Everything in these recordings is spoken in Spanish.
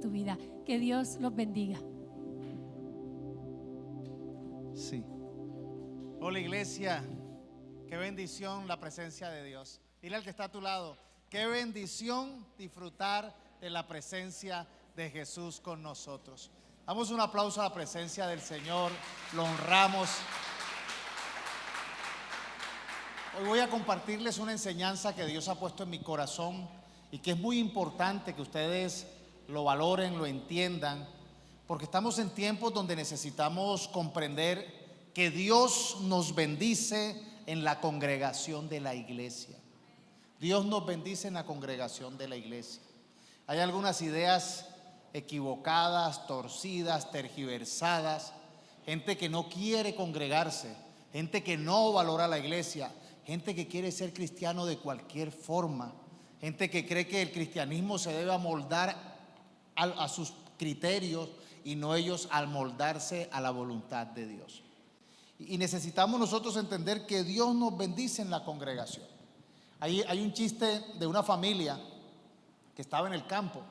tu vida. Que Dios los bendiga. Sí. Hola, iglesia, qué bendición la presencia de Dios. Dile al que está a tu lado, qué bendición disfrutar de la presencia de Jesús con nosotros. Damos un aplauso a la presencia del Señor, lo honramos. Hoy voy a compartirles una enseñanza que Dios ha puesto en mi corazón y que es muy importante que ustedes lo valoren, lo entiendan, porque estamos en tiempos donde necesitamos comprender que Dios nos bendice en la congregación de la iglesia. Dios nos bendice en la congregación de la iglesia. Hay algunas ideas equivocadas, torcidas, tergiversadas, gente que no quiere congregarse, gente que no valora la iglesia, gente que quiere ser cristiano de cualquier forma, gente que cree que el cristianismo se debe amoldar a sus criterios y no ellos amoldarse a la voluntad de Dios. Y necesitamos nosotros entender que Dios nos bendice en la congregación. Hay un chiste de una familia que estaba en el campo,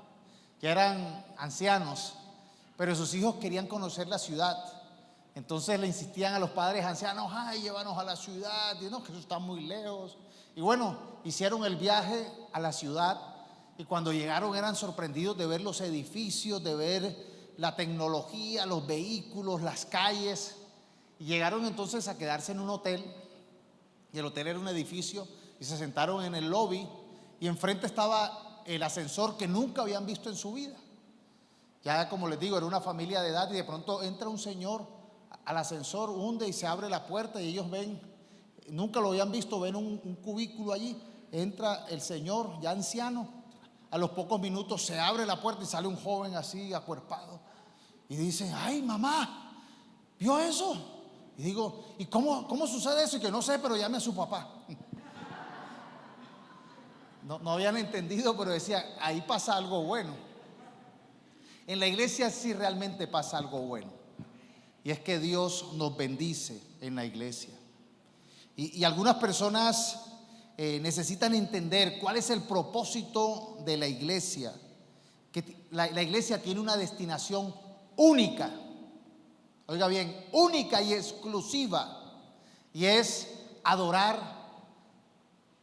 que eran ancianos, pero sus hijos querían conocer la ciudad. Entonces le insistían a los padres ancianos, ay, llévanos a la ciudad, y no, que eso está muy lejos. Y bueno, hicieron el viaje a la ciudad y cuando llegaron eran sorprendidos de ver los edificios, de ver la tecnología, los vehículos, las calles. Y llegaron entonces a quedarse en un hotel, y el hotel era un edificio, y se sentaron en el lobby, y enfrente estaba el ascensor que nunca habían visto en su vida. Ya como les digo, era una familia de edad, y de pronto entra un señor al ascensor, hunde y se abre la puerta, y ellos ven, nunca lo habían visto, ven un cubículo allí, entra el señor ya anciano, a los pocos minutos se abre la puerta y sale un joven así acuerpado, y dice, ay mamá, ¿vio eso? Y digo, ¿y cómo sucede eso? Y que no sé, pero llame a su papá. No habían entendido, pero decía, ahí pasa algo bueno. En la iglesia sí realmente pasa algo bueno. Y es que Dios nos bendice en la iglesia. Y algunas personas necesitan entender cuál es el propósito de la iglesia. Que la iglesia tiene una destinación única. Oiga bien, única y exclusiva, y es adorar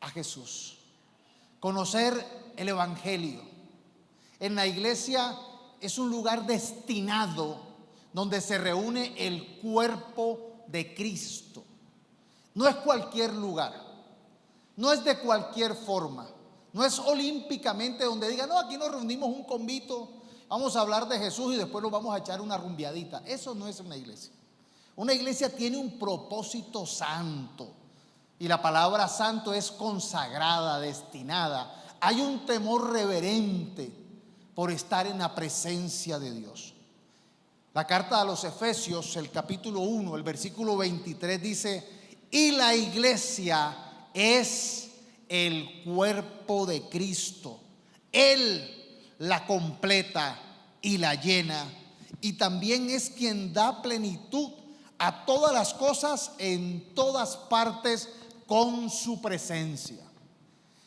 a Jesús, conocer el evangelio. En la iglesia es un lugar destinado donde se reúne el cuerpo de Cristo. No es cualquier lugar, no es de cualquier forma, no es olímpicamente donde digan, no, aquí nos reunimos un convito, vamos a hablar de Jesús y después nos vamos a echar una rumbeadita. Eso no es una iglesia. Una iglesia tiene un propósito santo. Y la palabra santo es consagrada, destinada. Hay un temor reverente por estar en la presencia de Dios. La carta a los Efesios, el capítulo 1, el versículo 23 dice, y la iglesia es el cuerpo de Cristo. Él la completa y la llena, y también es quien da plenitud a todas las cosas en todas partes con su presencia.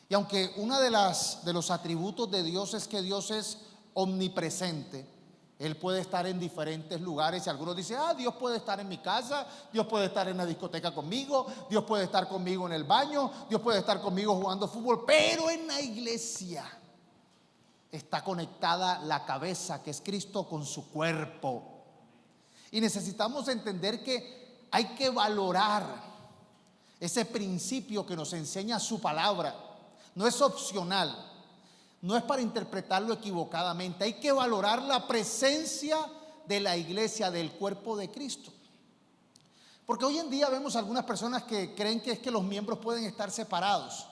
Y aunque uno de los atributos de Dios es que Dios es omnipresente, Él puede estar en diferentes lugares. Y algunos dicen, Dios puede estar en mi casa, Dios puede estar en la discoteca conmigo, Dios puede estar conmigo en el baño, Dios puede estar conmigo jugando fútbol, pero en la iglesia está conectada la cabeza, que es Cristo, con su cuerpo. Y necesitamos entender que hay que valorar ese principio que nos enseña su palabra. No es opcional, no es para interpretarlo equivocadamente. Hay que valorar la presencia de la iglesia, del cuerpo de Cristo. Porque hoy en día vemos algunas personas que creen que es que los miembros pueden estar separados.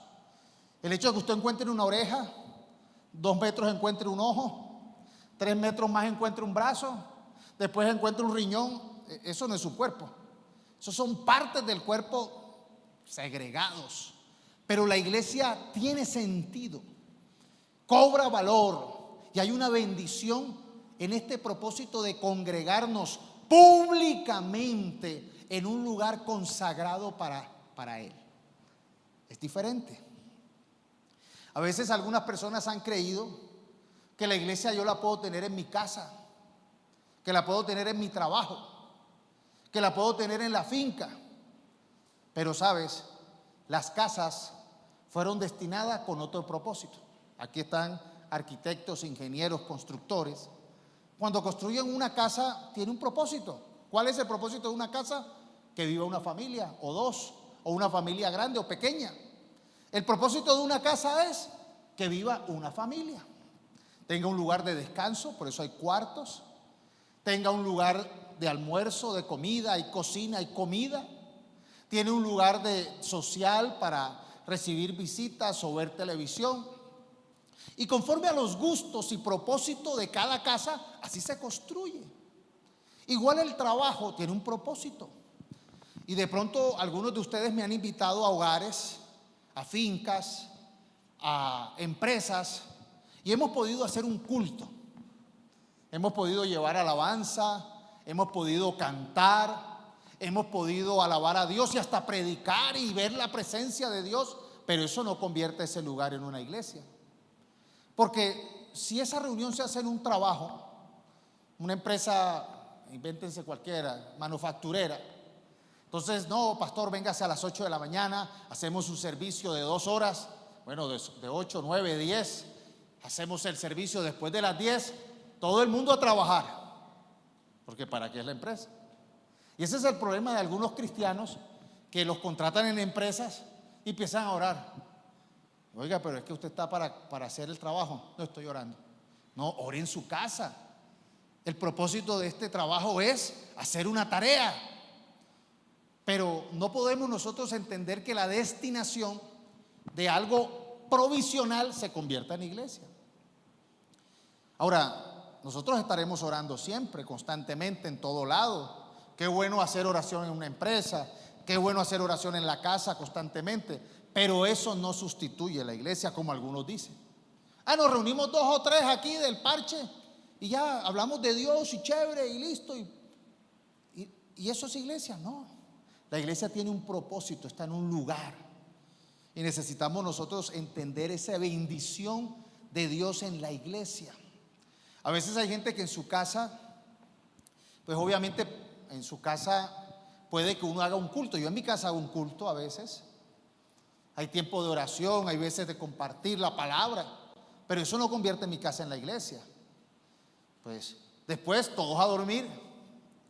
El hecho de que usted encuentre una oreja, 2 metros encuentre un ojo, 3 metros más encuentre un brazo, después encuentre un riñón, eso no es su cuerpo. Esos son partes del cuerpo segregados. Pero la iglesia tiene sentido, cobra valor, y hay una bendición en este propósito de congregarnos públicamente en un lugar consagrado para Él. Es diferente. A veces algunas personas han creído que la iglesia yo la puedo tener en mi casa, que la puedo tener en mi trabajo, que la puedo tener en la finca. Pero sabes, las casas fueron destinadas con otro propósito. Aquí están arquitectos, ingenieros, constructores. Cuando construyen una casa, tiene un propósito. ¿Cuál es el propósito de una casa? Que viva una familia, o dos, o una familia grande o pequeña. El propósito de una casa es que viva una familia. Tenga un lugar de descanso, por eso hay cuartos. Tenga un lugar de almuerzo, de comida, hay cocina, hay comida. Tiene un lugar social para recibir visitas o ver televisión. Y conforme a los gustos y propósito de cada casa, así se construye. Igual el trabajo tiene un propósito. Y de pronto algunos de ustedes me han invitado a hogares, a fincas, a empresas, y hemos podido hacer un culto. Hemos podido llevar alabanza, hemos podido cantar, hemos podido alabar a Dios y hasta predicar y ver la presencia de Dios, pero eso no convierte ese lugar en una iglesia. Porque si esa reunión se hace en un trabajo, una empresa, invéntense cualquiera, manufacturera, entonces, no, pastor, véngase a las 8 de la mañana, hacemos un servicio de 2 horas, bueno, de 8, 9, 10, hacemos el servicio después de las 10, todo el mundo a trabajar, porque ¿para qué es la empresa? Y ese es el problema de algunos cristianos que los contratan en empresas y empiezan a orar. Oiga, pero es que usted está para hacer el trabajo. No estoy orando. No, ore en su casa. El propósito de este trabajo es hacer una tarea. Pero no podemos nosotros entender que la destinación de algo provisional se convierta en iglesia. Ahora, nosotros estaremos orando siempre, constantemente, en todo lado. Qué bueno hacer oración en una empresa, qué bueno hacer oración en la casa constantemente, pero eso no sustituye la iglesia como algunos dicen. Nos reunimos 2 o 3 aquí del parche y ya hablamos de Dios y chévere y listo. Y eso es iglesia, no. La iglesia tiene un propósito, está en un lugar. Y necesitamos nosotros entender esa bendición de Dios en la iglesia. A veces hay gente que en su casa, pues obviamente en su casa puede que uno haga un culto. Yo en mi casa hago un culto a veces. Hay tiempo de oración, hay veces de compartir la palabra, pero eso no convierte mi casa en la iglesia. Pues después todos a dormir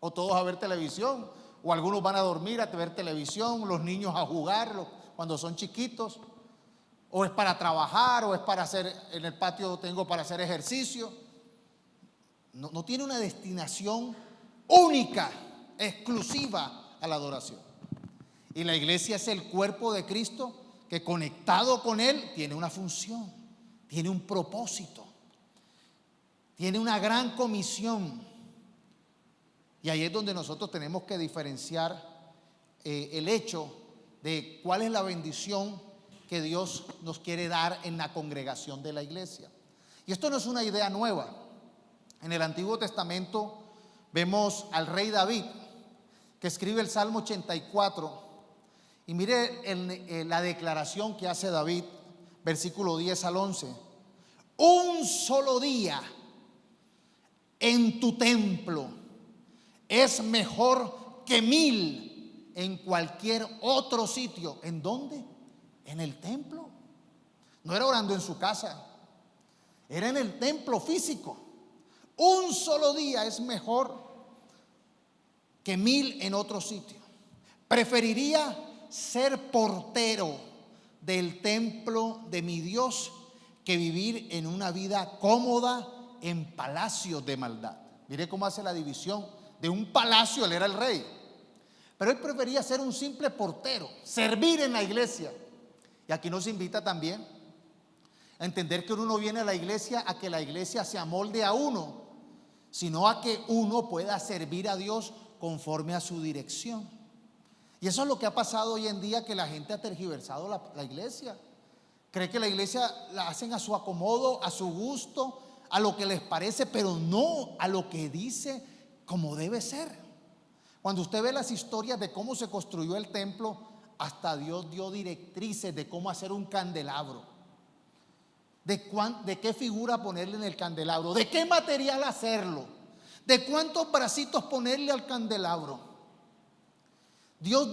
o todos a ver televisión, o algunos van a dormir a ver televisión, los niños a jugar cuando son chiquitos, o es para trabajar, o es para hacer, en el patio tengo para hacer ejercicio. No tiene una destinación única, exclusiva a la adoración. Y la iglesia es el cuerpo de Cristo que conectado con Él tiene una función, tiene un propósito, tiene una gran comisión. Y ahí es donde nosotros tenemos que diferenciar el hecho de cuál es la bendición que Dios nos quiere dar en la congregación de la iglesia. Y esto no es una idea nueva. En el Antiguo Testamento vemos al rey David, que escribe el Salmo 84. Y mire la declaración que hace David, versículo 10 al 11. Un solo día en tu templo es mejor que 1000 en cualquier otro sitio. ¿En dónde? En el templo. No era orando en su casa, era en el templo físico. Un solo día es mejor que 1000 en otro sitio. Preferiría ser portero del templo de mi Dios que vivir en una vida cómoda en palacios de maldad. Mire cómo hace la división. De un palacio él era el rey, pero él prefería ser un simple portero, servir en la iglesia. Y aquí nos invita también a entender que uno no viene a la iglesia a que la iglesia se amolde a uno, sino a que uno pueda servir a Dios conforme a su dirección. Y eso es lo que ha pasado hoy en día, que la gente ha tergiversado la iglesia. Cree que la iglesia la hacen a su acomodo, a su gusto, a lo que les parece, pero no a lo que dice como debe ser. Cuando usted ve las historias de cómo se construyó el templo, hasta Dios dio directrices de cómo hacer un candelabro, de qué figura ponerle en el candelabro, de qué material hacerlo, de cuántos bracitos ponerle al candelabro. Dios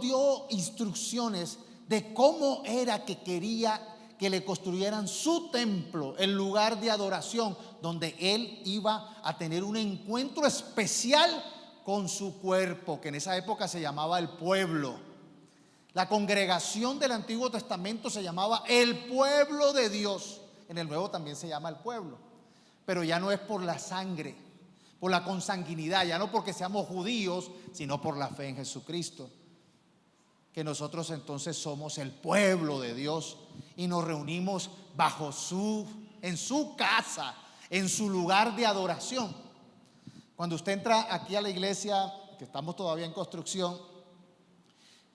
dio instrucciones de cómo era que quería que le construyeran su templo, el lugar de adoración, donde Él iba a tener un encuentro especial con su cuerpo, que en esa época se llamaba el pueblo. La congregación del Antiguo Testamento se llamaba el pueblo de Dios. En el Nuevo también se llama el pueblo, pero ya no es por la sangre, por la consanguinidad, ya no porque seamos judíos, sino por la fe en Jesucristo. Que nosotros entonces somos el pueblo de Dios y nos reunimos en su casa, en su lugar de adoración. Cuando usted entra aquí a la iglesia, que estamos todavía en construcción,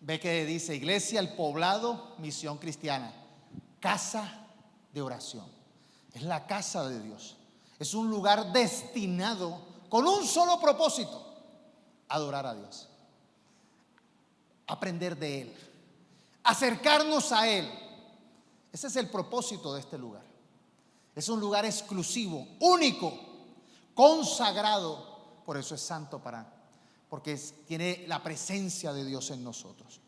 ve que dice Iglesia El Poblado, Misión Cristiana, casa de oración. Es la casa de Dios. Es un lugar destinado con un solo propósito: adorar a Dios, aprender de Él, acercarnos a Él. Ese es el propósito de este lugar. Es un lugar exclusivo, único, consagrado. Por eso es santo, porque tiene la presencia de Dios en nosotros.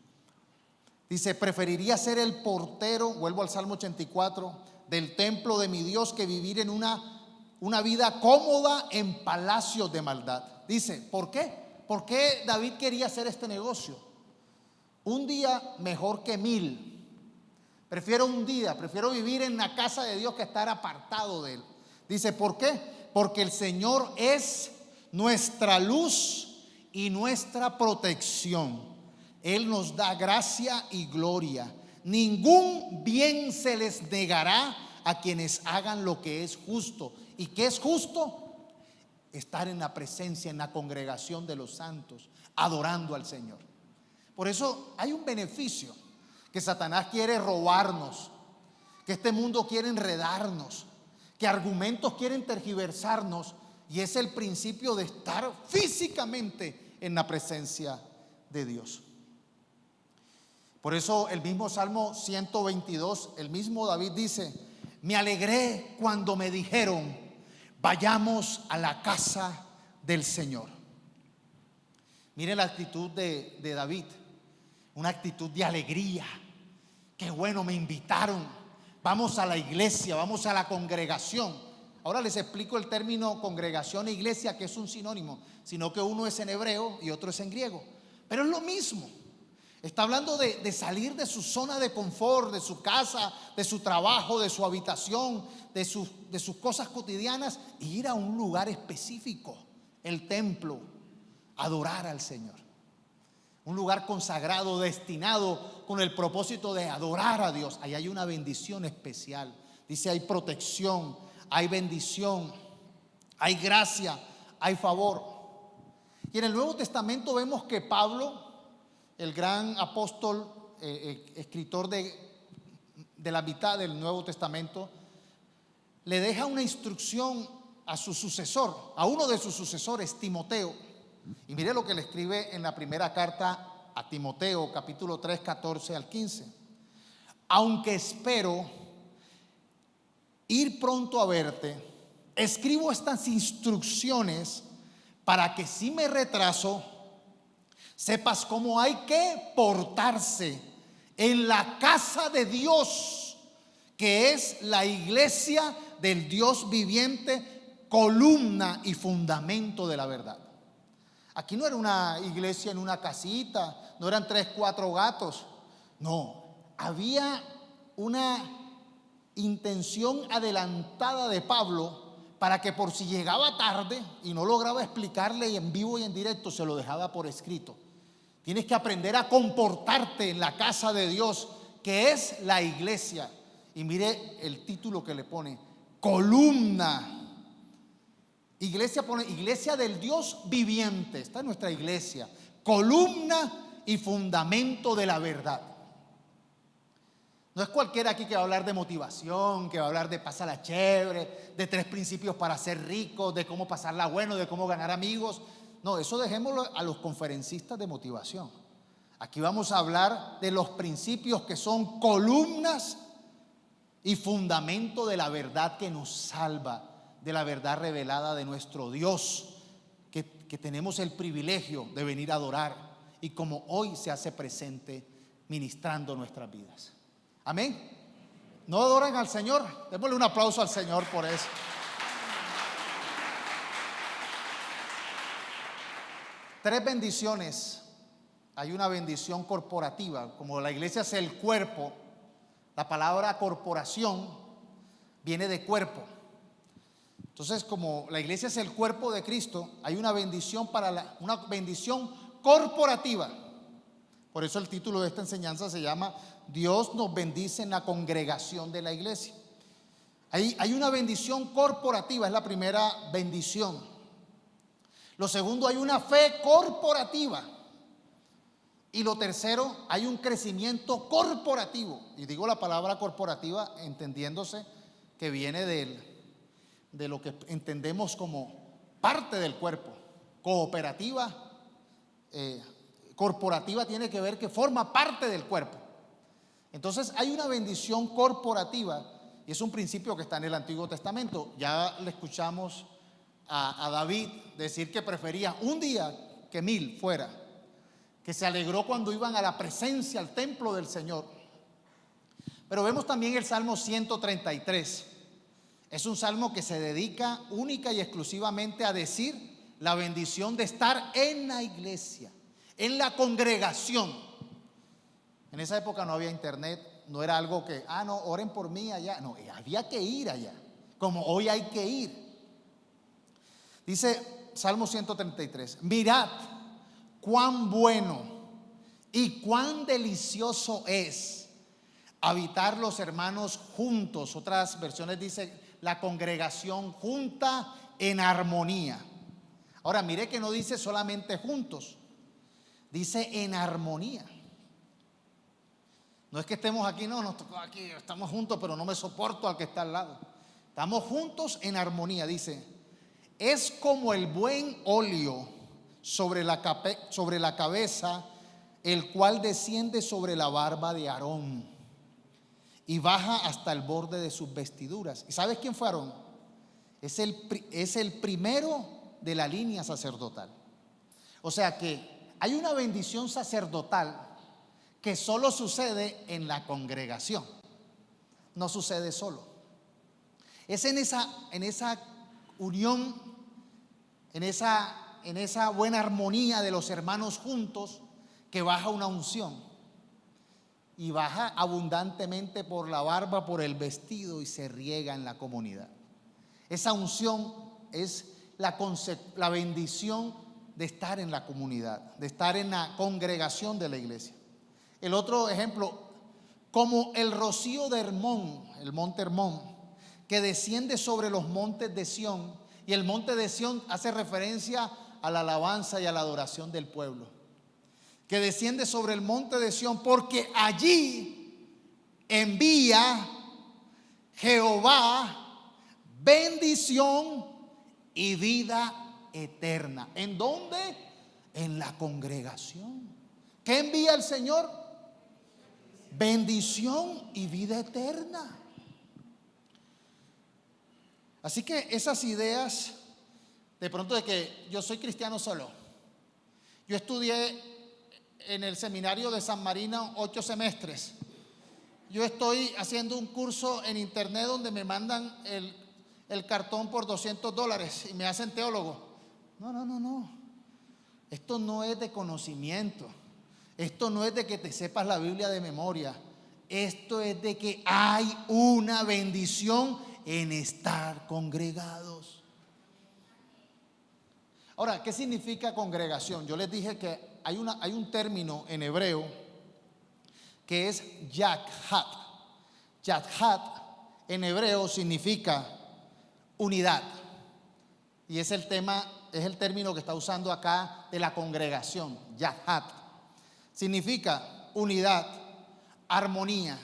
Dice: preferiría ser el portero, vuelvo al Salmo 84, del templo de mi Dios, que vivir en una vida cómoda en palacios de maldad. Dice, ¿por qué? ¿Por qué David quería hacer este negocio? Un día mejor que 1000. Prefiero vivir en la casa de Dios que estar apartado de Él. Dice, ¿por qué? Porque el Señor es nuestra luz y nuestra protección. Él nos da gracia y gloria. Ningún bien se les negará a quienes hagan lo que es justo. ¿Y qué es justo? Estar en la presencia, en la congregación de los santos, adorando al Señor. Por eso hay un beneficio que Satanás quiere robarnos, que este mundo quiere enredarnos, que argumentos quieren tergiversarnos, y es el principio de estar físicamente en la presencia de Dios. Por eso el mismo Salmo 122, el mismo David dice: me alegré cuando me dijeron, vayamos a la casa del Señor. Mire la actitud de David, una actitud de alegría. Qué bueno, me invitaron, vamos a la iglesia, vamos a la congregación. Ahora les explico el término congregación e iglesia, que es un sinónimo, sino que uno es en hebreo y otro es en griego, pero es lo mismo. Está hablando de salir de su zona de confort, de su casa, de su trabajo, de su habitación, de sus cosas cotidianas, e ir a un lugar específico, el templo, adorar al Señor. Un lugar consagrado, destinado con el propósito de adorar a Dios. Ahí hay una bendición especial. Dice, hay protección, hay bendición, hay gracia, hay favor. Y en el Nuevo Testamento vemos que Pablo, el gran apóstol, escritor de la mitad del Nuevo Testamento, le deja una instrucción a su sucesor, a uno de sus sucesores, Timoteo. Y mire lo que le escribe en la primera carta a Timoteo, capítulo 3, 14 al 15. Aunque espero ir pronto a verte, escribo estas instrucciones para que si me retraso, sepas cómo hay que portarse en la casa de Dios, que es la iglesia del Dios viviente, columna y fundamento de la verdad. Aquí no era una iglesia en una casita, no eran 3, 4 gatos. No, había una intención adelantada de Pablo para que, por si llegaba tarde y no lograba explicarle en vivo y en directo, se lo dejaba por escrito. Tienes que aprender a comportarte en la casa de Dios, que es la iglesia. Y mire el título que le pone: columna. Iglesia pone iglesia del Dios viviente. Esta es nuestra iglesia. Columna y fundamento de la verdad. No es cualquiera aquí que va a hablar de motivación, que va a hablar de pasarla chévere, de 3 principios para ser ricos, de cómo pasarla bueno, de cómo ganar amigos. No, eso dejémoslo a los conferencistas de motivación. Aquí vamos a hablar de los principios que son columnas y fundamento de la verdad que nos salva, de la verdad revelada de nuestro Dios, que tenemos el privilegio de venir a adorar y como hoy se hace presente ministrando nuestras vidas. Amén. ¿No adoran al Señor? Démosle un aplauso al Señor por eso. Tres bendiciones. Hay una bendición corporativa, como la iglesia es el cuerpo. La palabra corporación viene de cuerpo. Entonces, como la iglesia es el cuerpo de Cristo, hay una bendición una bendición corporativa. Por eso el título de esta enseñanza se llama Dios nos bendice en la congregación de la iglesia. Hay una bendición corporativa, es la primera bendición. Lo segundo, hay una fe corporativa. Y lo tercero, hay un crecimiento corporativo. Y digo la palabra corporativa entendiéndose que viene de lo que entendemos como parte del cuerpo. Cooperativa, corporativa tiene que ver que forma parte del cuerpo. Entonces hay una bendición corporativa y es un principio que está en el Antiguo Testamento. Ya le escuchamos a David decir que prefería un día que 1000 fuera, que se alegró cuando iban a la presencia, al templo del Señor. Pero vemos también el Salmo 133. Es un salmo que se dedica única y exclusivamente a decir la bendición de estar en la iglesia, en la congregación. En esa época no había internet, no era algo que, no, oren por mí allá. No, había que ir allá, como hoy hay que ir. Dice Salmo 133, mirad cuán bueno y cuán delicioso es habitar los hermanos juntos. Otras versiones dicen la congregación junta en armonía. Ahora mire que no dice solamente juntos, dice en armonía. No es que estemos aquí, no, nos tocó aquí, estamos juntos, pero no me soporto al que está al lado. Estamos juntos en armonía, dice. Es como el buen óleo sobre la cabeza, el cual desciende sobre la barba de Aarón y baja hasta el borde de sus vestiduras. ¿Y sabes quién fue Aarón? Es el primero de la línea sacerdotal. O sea que hay una bendición sacerdotal que solo sucede en la congregación, no sucede solo. Es en esa unión, en esa buena armonía de los hermanos juntos que baja una unción y baja abundantemente por la barba, por el vestido y se riega en la comunidad. Esa unción es la bendición de estar en la comunidad, de estar en la congregación de la iglesia. El otro ejemplo, como el rocío de Hermón, el monte Hermón, que desciende sobre los montes de Sión. Y el monte de Sión hace referencia a la alabanza y a la adoración del pueblo, que desciende sobre el monte de Sión, porque allí envía Jehová bendición y vida eterna. ¿En dónde? En la congregación. ¿Qué envía el Señor? Bendición y vida eterna. Así que esas ideas de pronto de que yo soy cristiano solo. Yo estudié en el seminario de San Marino 8 semestres. Yo estoy haciendo un curso en internet donde me mandan el cartón por $200 y me hacen teólogo. No. Esto no es de conocimiento. Esto no es de que te sepas la Biblia de memoria. Esto es de que hay una bendición en estar congregados. Ahora, ¿qué significa congregación? Yo les dije que hay un término en hebreo que es Yadhat. Yadhat en hebreo significa unidad. Y es el término que está usando acá de la congregación, Yadhat. Significa unidad, armonía,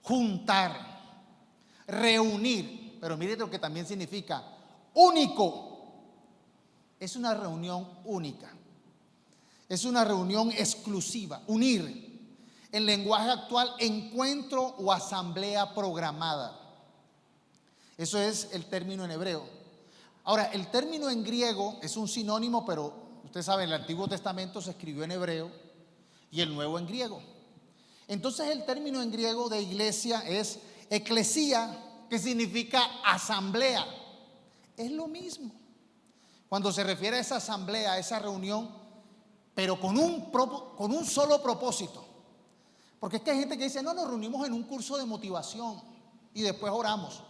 juntar, reunir, pero mire lo que también significa único. Es una reunión única, es una reunión exclusiva, unir. En lenguaje actual, encuentro o asamblea programada. Eso es el término en hebreo. Ahora, el término en griego es un sinónimo, pero usted sabe, el Antiguo Testamento se escribió en hebreo y el Nuevo en griego. Entonces el término en griego de iglesia es eclesía, que significa asamblea. Es lo mismo. Cuando se refiere a esa asamblea, a esa reunión, pero con un solo propósito. Porque es que hay gente que dice, no, nos reunimos en un curso de motivación y después oramos.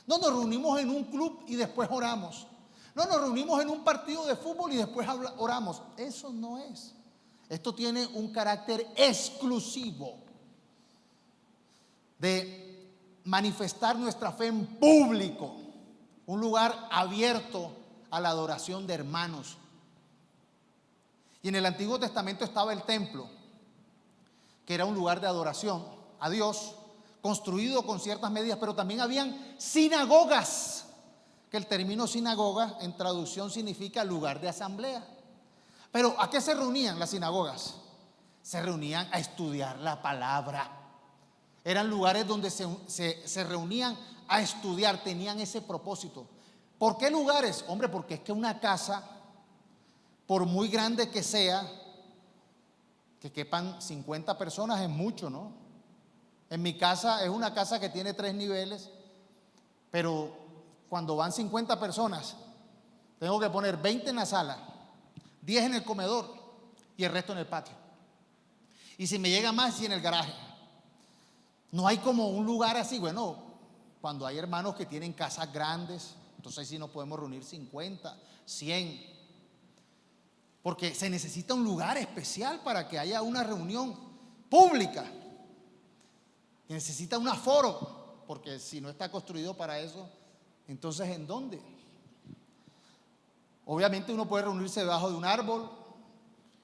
No, nos reunimos en un club y después oramos. No, nos reunimos en un partido de fútbol y después oramos. Eso no es. Esto tiene un carácter exclusivo de manifestar nuestra fe en público, un lugar abierto a la adoración de hermanos. Y en el Antiguo Testamento estaba el templo, que era un lugar de adoración a Dios, construido con ciertas medidas, pero también habían sinagogas, que el término sinagoga en traducción significa lugar de asamblea. Pero ¿a qué se reunían las sinagogas? Se reunían a estudiar la palabra. Eran lugares donde se reunían a estudiar, tenían ese propósito. ¿Por qué lugares? Hombre, porque es que una casa, por muy grande que sea, que quepan 50 personas es mucho, ¿no? En mi casa es una casa que tiene 3 niveles, pero cuando van 50 personas, tengo que poner 20 en la sala, 10 en el comedor y el resto en el patio. Y si me llega más, y en el garaje. No hay como un lugar así. Bueno, cuando hay hermanos que tienen casas grandes, entonces sí nos podemos reunir 50, 100. Porque se necesita un lugar especial para que haya una reunión pública. Necesita un aforo, porque si no está construido para eso, entonces ¿en dónde? Obviamente uno puede reunirse debajo de un árbol.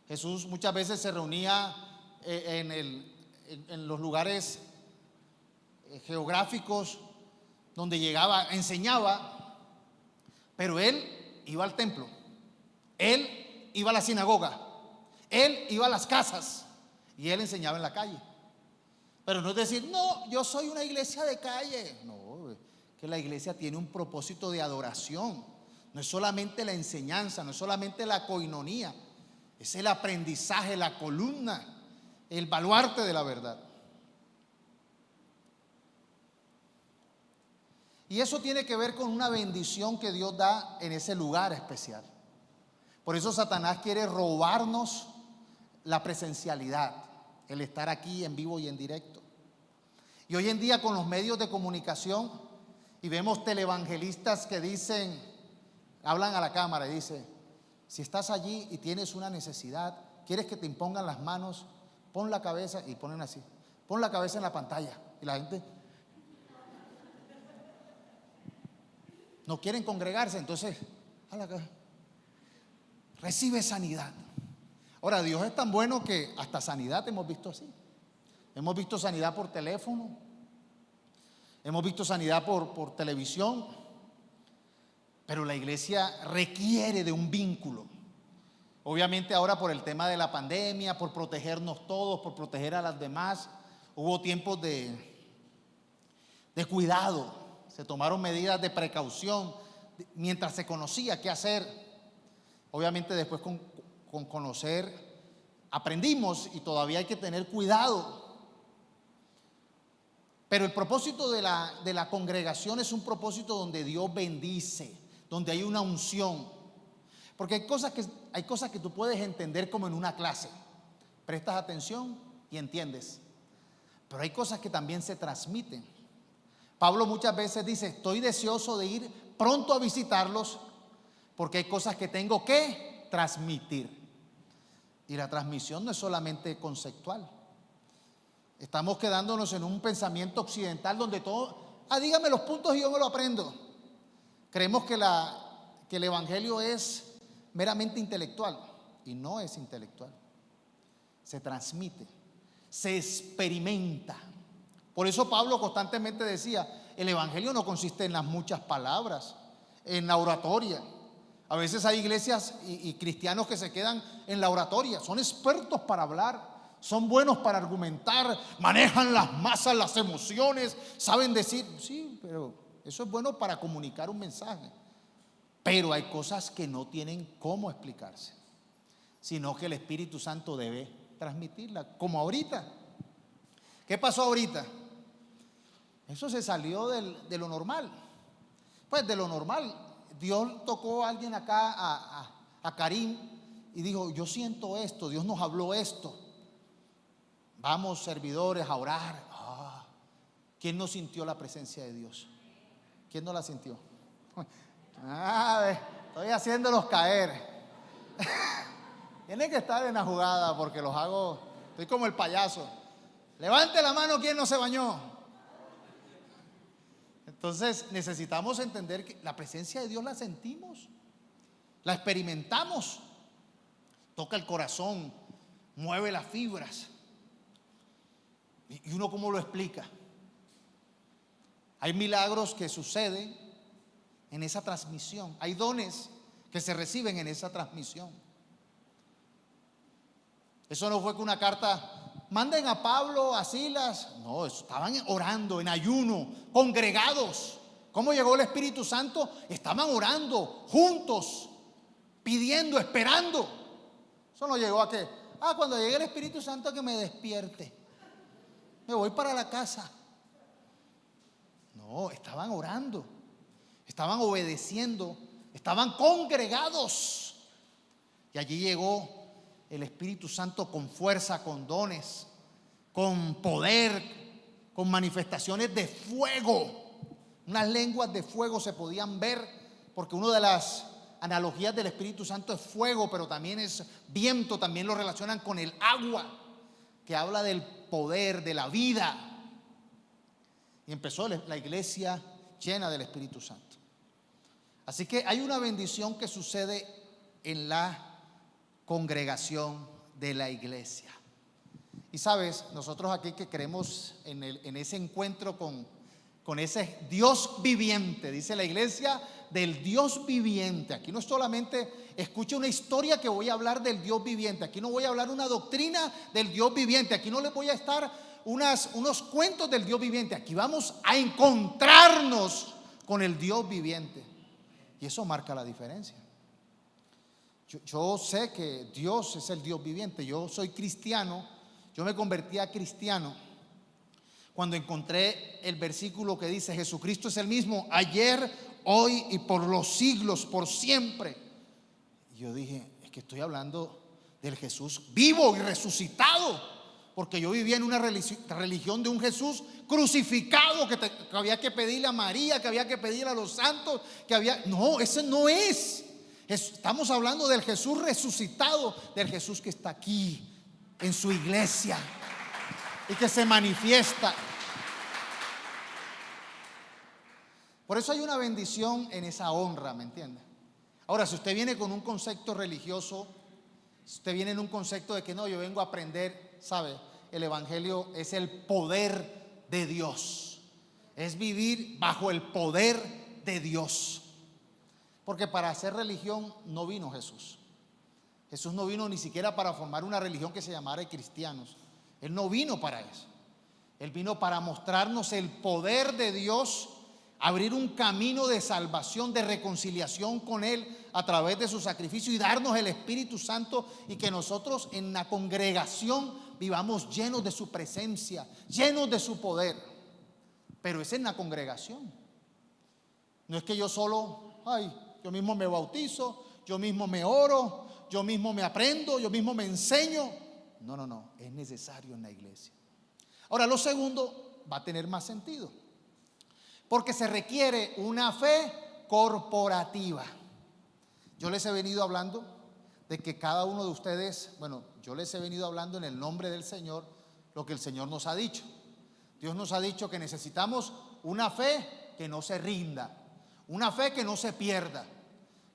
Jesús muchas veces se reunía en los lugares geográficos donde llegaba, enseñaba, pero él iba al templo, él iba a la sinagoga, él iba a las casas y él enseñaba en la calle. Pero no es decir, no, yo soy una iglesia de calle. No, que la iglesia tiene un propósito de adoración. No es solamente la enseñanza, no es solamente la coinonía, es el aprendizaje, la columna, el baluarte de la verdad. Y eso tiene que ver con una bendición que Dios da en ese lugar especial. Por eso Satanás quiere robarnos la presencialidad, el estar aquí en vivo y en directo. Y hoy en día con los medios de comunicación, y vemos televangelistas que dicen, hablan a la cámara y dicen, si estás allí y tienes una necesidad, quieres que te impongan las manos, pon la cabeza, y ponen así, pon la cabeza en la pantalla. Y la gente no quieren congregarse, entonces recibe sanidad. Ahora, Dios es tan bueno que hasta sanidad hemos visto así. Hemos visto sanidad por teléfono, hemos visto sanidad por televisión, pero la iglesia requiere de un vínculo. Obviamente ahora por el tema de la pandemia, por protegernos todos, por proteger a las demás, hubo tiempos de cuidado. Se tomaron medidas de precaución mientras se conocía qué hacer. Obviamente después con conocer aprendimos y todavía hay que tener cuidado. Pero el propósito de la congregación es un propósito donde Dios bendice, donde hay una unción. Porque hay cosas que tú puedes entender como en una clase. Prestas atención y entiendes. Pero hay cosas que también se transmiten. Pablo muchas veces dice, estoy deseoso de ir pronto a visitarlos porque hay cosas que tengo que transmitir. Y la transmisión no es solamente conceptual. Estamos quedándonos en un pensamiento occidental donde todo, dígame los puntos y yo me lo aprendo. Creemos que el evangelio es meramente intelectual y no es intelectual. Se transmite, se experimenta. Por eso Pablo constantemente decía, el evangelio no consiste en las muchas palabras, en la oratoria. A veces hay iglesias y cristianos que se quedan en la oratoria, son expertos para hablar, son buenos para argumentar, manejan las masas, las emociones, saben decir, sí, pero eso es bueno para comunicar un mensaje. Pero hay cosas que no tienen cómo explicarse, sino que el Espíritu Santo debe transmitirla, como ahorita. ¿Qué pasó ahorita? Eso se salió de lo normal. Pues de lo normal. Dios tocó a alguien acá, a Karim, y dijo, yo siento esto, Dios nos habló esto. Vamos, servidores, a orar. ¿Quién no sintió la presencia de Dios? ¿Quién no la sintió? Estoy haciéndolos caer. Tienen que estar en la jugada porque los hago, estoy como el payaso. Levante la mano quien no se bañó. Entonces necesitamos entender que la presencia de Dios la sentimos, la experimentamos, toca el corazón, mueve las fibras. ¿Y uno cómo lo explica? Hay milagros que suceden en esa transmisión, hay dones que se reciben en esa transmisión. Eso no fue que una carta, manden a Pablo, a Silas. No, estaban orando en ayuno, congregados. ¿Cómo llegó el Espíritu Santo? Estaban orando juntos, pidiendo, esperando. Eso no llegó a que, cuando llegue el Espíritu Santo que me despierte, me voy para la casa. No, estaban orando, estaban obedeciendo, estaban congregados. Y allí llegó el Espíritu Santo con fuerza, con dones, con poder, con manifestaciones de fuego. Unas lenguas de fuego se podían ver, porque una de las analogías del Espíritu Santo es fuego, pero también es viento, también lo relacionan con el agua, que habla del poder, de la vida. Y empezó la iglesia llena del Espíritu Santo. Así que hay una bendición que sucede en la congregación de la iglesia. Y sabes, nosotros aquí que creemos en ese encuentro con ese Dios viviente, dice la iglesia del Dios viviente. Aquí no solamente escuche una historia que voy a hablar del Dios viviente, aquí no voy a hablar una doctrina del Dios viviente, aquí no les voy a estar unos cuentos del Dios viviente, aquí vamos a encontrarnos con el Dios viviente. Y eso marca la diferencia. Yo sé que Dios es el Dios viviente. Yo soy cristiano. Yo me convertí a cristiano cuando encontré el versículo que dice: Jesucristo es el mismo ayer, hoy y por los siglos, por siempre. Y yo dije, es que estoy hablando del Jesús vivo y resucitado, porque yo vivía en una religión de un Jesús crucificado que había que pedirle a María, que había que pedirle a los santos, no, ese no es. Estamos hablando del Jesús resucitado, del Jesús que está aquí en su iglesia y que se manifiesta. Por eso hay una bendición en esa honra, ¿me entiende? Ahora, si usted viene con un concepto religioso, si usted viene en un concepto de que no, yo vengo a aprender, ¿sabe? El evangelio es el poder de Dios, es vivir bajo el poder de Dios. Porque para hacer religión no vino Jesús. Jesús no vino ni siquiera para formar una religión que se llamara cristianos. Él no vino para eso. Él vino para mostrarnos el poder de Dios, abrir un camino de salvación, de reconciliación con Él a través de su sacrificio y darnos el Espíritu Santo, y que nosotros en la congregación vivamos llenos de su presencia, llenos de su poder. Pero es en la congregación. No es que yo solo, yo mismo me bautizo, yo mismo me oro, yo mismo me aprendo, yo mismo me enseño. No, es necesario en la iglesia. Ahora, lo segundo va a tener más sentido, porque se requiere una fe corporativa. Yo les he venido hablando de que cada uno de ustedes, yo les he venido hablando en el nombre del Señor lo que el Señor nos ha dicho. Dios nos ha dicho que necesitamos una fe que no se rinda, una fe que no se pierda.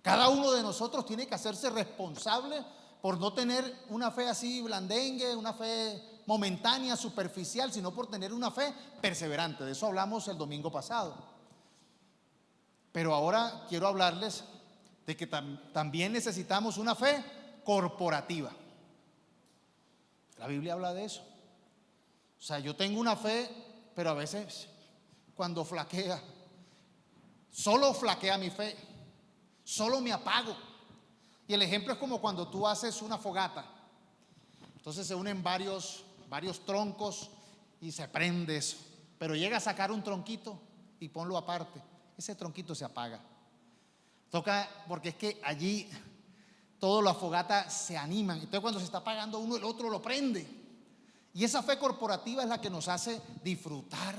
Cada uno de nosotros tiene que hacerse responsable por no tener una fe así blandengue, una fe momentánea, superficial, sino por tener una fe perseverante. De eso hablamos el domingo pasado. Pero ahora quiero hablarles de que también necesitamos una fe corporativa. La Biblia habla de eso. O sea, yo tengo una fe, pero a veces cuando flaquea, solo flaquea mi fe, solo me apago. Y el ejemplo es como cuando tú haces una fogata. Entonces se unen varios troncos y se prende eso. Pero llega a sacar un tronquito y ponlo aparte. Ese tronquito se apaga. Toca, porque es que allí todas las fogatas se animan. Entonces cuando se está apagando uno, el otro lo prende. Y esa fe corporativa es la que nos hace disfrutar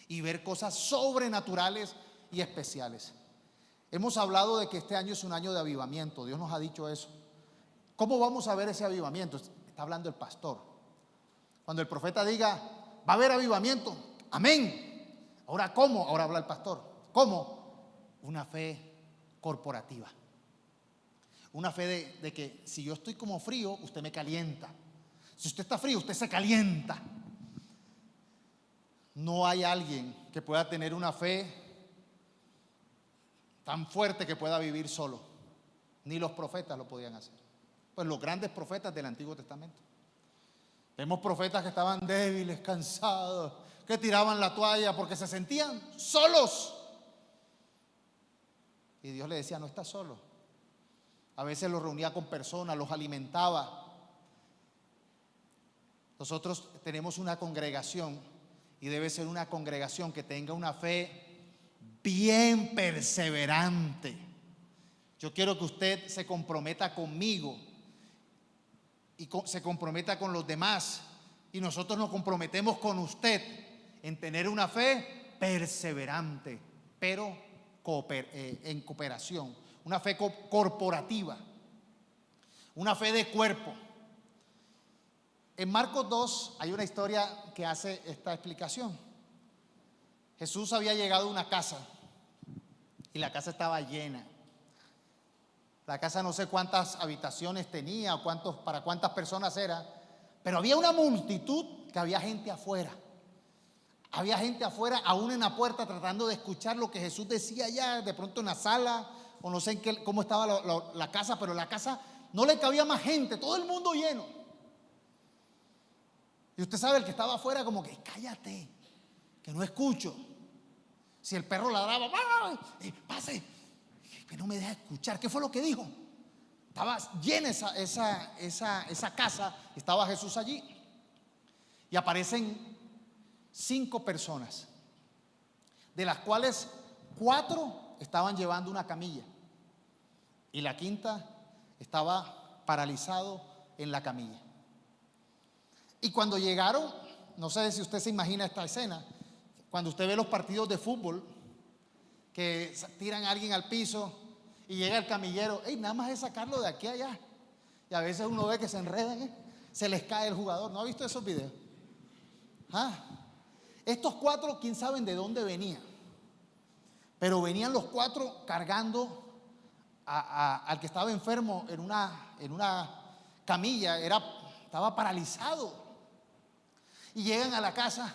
y ver cosas sobrenaturales y especiales. Hemos hablado de que este año es un año de avivamiento. Dios nos ha dicho eso. ¿Cómo vamos a ver ese avivamiento? Está hablando el pastor. Cuando el profeta diga, va a haber avivamiento, amén. Ahora, ¿cómo? Ahora habla el pastor. ¿Cómo? Una fe corporativa. Una fe de que si yo estoy como frío, usted me calienta. Si usted está frío, usted se calienta. No hay alguien que pueda tener una fe tan fuerte que pueda vivir solo. Ni los profetas lo podían hacer. Pues los grandes profetas del Antiguo Testamento. Vemos profetas que estaban débiles, cansados, que tiraban la toalla porque se sentían solos. Y Dios le decía, no estás solo. A veces los reunía con personas, los alimentaba. Nosotros tenemos una congregación y debe ser una congregación que tenga una fe bien perseverante. Yo quiero que usted se comprometa conmigo y se comprometa con los demás, y nosotros nos comprometemos con usted en tener una fe perseverante, pero en cooperación, una fe corporativa, una fe de cuerpo. En Marcos 2 hay una historia que hace esta explicación. Jesús había llegado a una casa y la casa estaba llena. La casa no sé cuántas habitaciones tenía o para cuántas personas era, pero había una multitud que había gente afuera. Había gente afuera, aún en la puerta, tratando de escuchar lo que Jesús decía allá, de pronto en la sala, o no sé cómo estaba la casa, pero la casa no le cabía más gente, todo el mundo lleno. Y usted sabe, el que estaba afuera como que, cállate, que no escucho. Si el perro ladraba, pase, que no me deja escuchar. ¿Qué fue lo que dijo? Estaba llena esa casa, estaba Jesús allí. Y aparecen 5 personas, de las cuales 4 estaban llevando una camilla y la quinta estaba paralizado en la camilla. Y cuando llegaron, no sé si usted se imagina esta escena, cuando usted ve los partidos de fútbol que tiran a alguien al piso y llega el camillero, nada más es sacarlo de aquí a allá, y a veces uno ve que se enredan, se les cae el jugador. ¿No ha visto esos videos? Estos 4, quién sabe de dónde venían, pero venían los 4 cargando al que estaba enfermo en una camilla, estaba paralizado. Y llegan a la casa,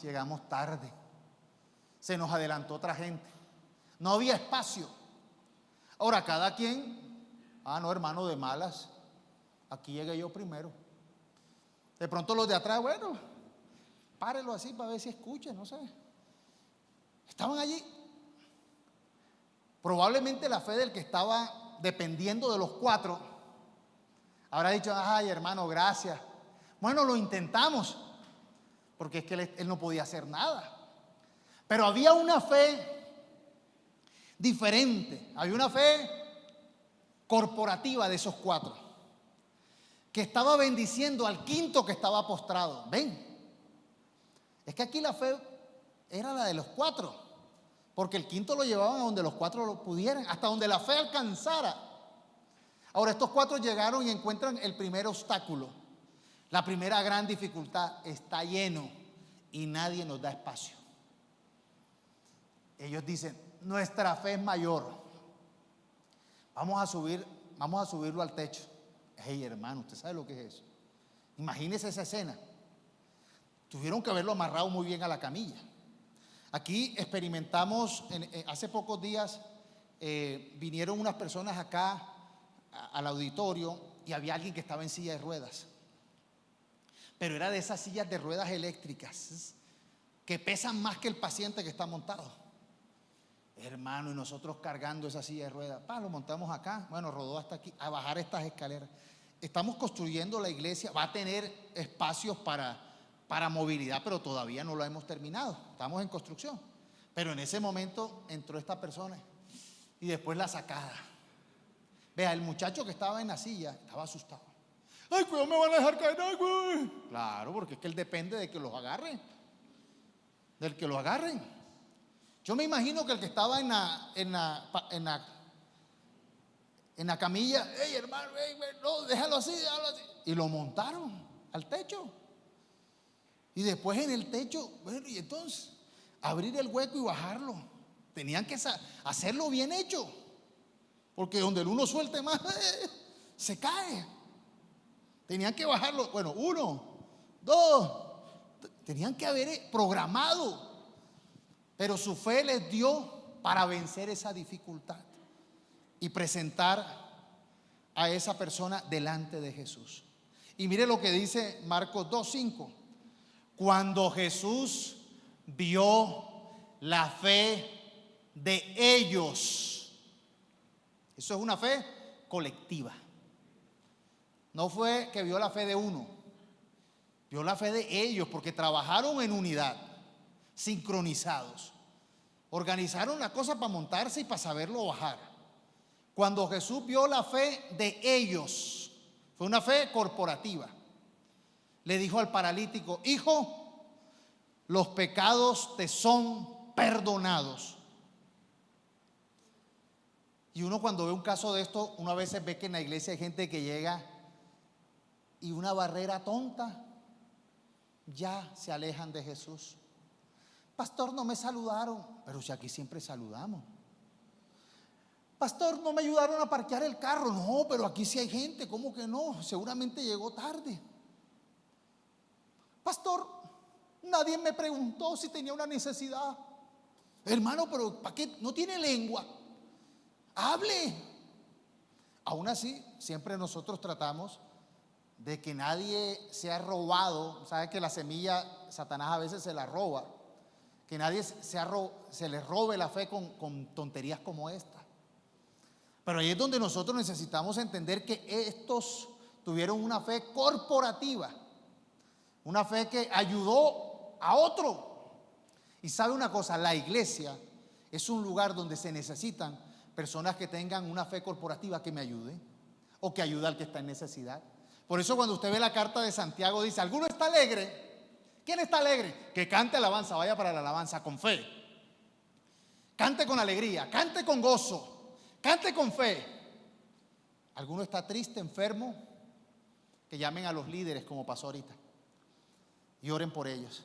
llegamos tarde, se nos adelantó otra gente, no había espacio. Ahora cada quien, no, hermano, de malas, aquí llegué yo primero. De pronto los de atrás, bueno, párelo así para ver si escuchen, no sé. Estaban allí. Probablemente la fe del que estaba dependiendo de los 4 habrá dicho, hermano, gracias. Bueno, lo intentamos, porque es que él no podía hacer nada. Pero había una fe diferente, había una fe corporativa de esos 4, que estaba bendiciendo al quinto que estaba postrado. Ven, es que aquí la fe era la de los 4, porque el quinto lo llevaban a donde los 4 lo pudieran, hasta donde la fe alcanzara. Ahora estos 4 llegaron y encuentran el primer obstáculo, la primera gran dificultad: está lleno y nadie nos da espacio. Ellos dicen, nuestra fe es mayor, vamos a subirlo al techo. Hermano, ¿usted sabe lo que es eso? Imagínese esa escena. Tuvieron que haberlo amarrado muy bien a la camilla. Aquí experimentamos, hace pocos días vinieron unas personas acá al auditorio y había alguien que estaba en silla de ruedas. Pero era de esas sillas de ruedas eléctricas que pesan más que el paciente que está montado. Hermano, y nosotros cargando esa silla de ruedas, lo montamos acá, bueno, rodó hasta aquí, a bajar estas escaleras. Estamos construyendo la iglesia, va a tener espacios para movilidad, pero todavía no lo hemos terminado, estamos en construcción. Pero en ese momento entró esta persona y después la sacada. Vea, el muchacho que estaba en la silla estaba asustado. Ay, cuidado, me van a dejar caer, ay, güey. Claro, porque es que él depende de que los agarren, del que los agarren. Yo me imagino que el que estaba en la camilla, hey hermano, hey, no, déjalo así. Y lo montaron al techo. Y después en el techo, bueno, y entonces abrir el hueco y bajarlo. Tenían que hacerlo bien hecho. Porque donde el uno suelte más, se cae. Tenían que bajarlo. Bueno, 1, 2. Tenían que haber programado. Pero su fe les dio para vencer esa dificultad y presentar a esa persona delante de Jesús. Y mire lo que dice Marcos 2:5. Cuando Jesús vio la fe de ellos, eso es una fe colectiva. No fue que vio la fe de uno, vio la fe de ellos, porque trabajaron en unidad, sincronizados. Organizaron la cosa para montarse y para saberlo bajar. Cuando Jesús vio la fe de ellos, fue una fe corporativa. Le dijo al paralítico: hijo, los pecados te son perdonados. Y uno cuando ve un caso de esto, uno a veces ve que en la iglesia hay gente que llega y una barrera tonta, ya se alejan de Jesús. Pastor, no me saludaron. Pero si aquí siempre saludamos. Pastor, no me ayudaron a parquear el carro. No, pero aquí sí hay gente. ¿Cómo que no? Seguramente llegó tarde. Pastor, nadie me preguntó si tenía una necesidad. Hermano, pero ¿para qué? No tiene lengua. Hable. Aún así, siempre nosotros tratamos de que nadie sea robado. ¿Sabe que la semilla Satanás a veces se la roba? Que nadie se le robe la fe con tonterías como esta. Pero ahí es donde nosotros necesitamos entender que estos tuvieron una fe corporativa, una fe que ayudó a otro. Y sabe una cosa, la iglesia es un lugar donde se necesitan personas que tengan una fe corporativa que me ayude o que ayude al que está en necesidad. Por eso cuando usted ve la carta de Santiago dice: ¿alguno está alegre? ¿Quién está alegre? Que cante alabanza, vaya para la alabanza con fe. Cante con alegría, cante con gozo, cante con fe. ¿Alguno está triste, enfermo? Que llamen a los líderes como pasó ahorita y oren por ellos.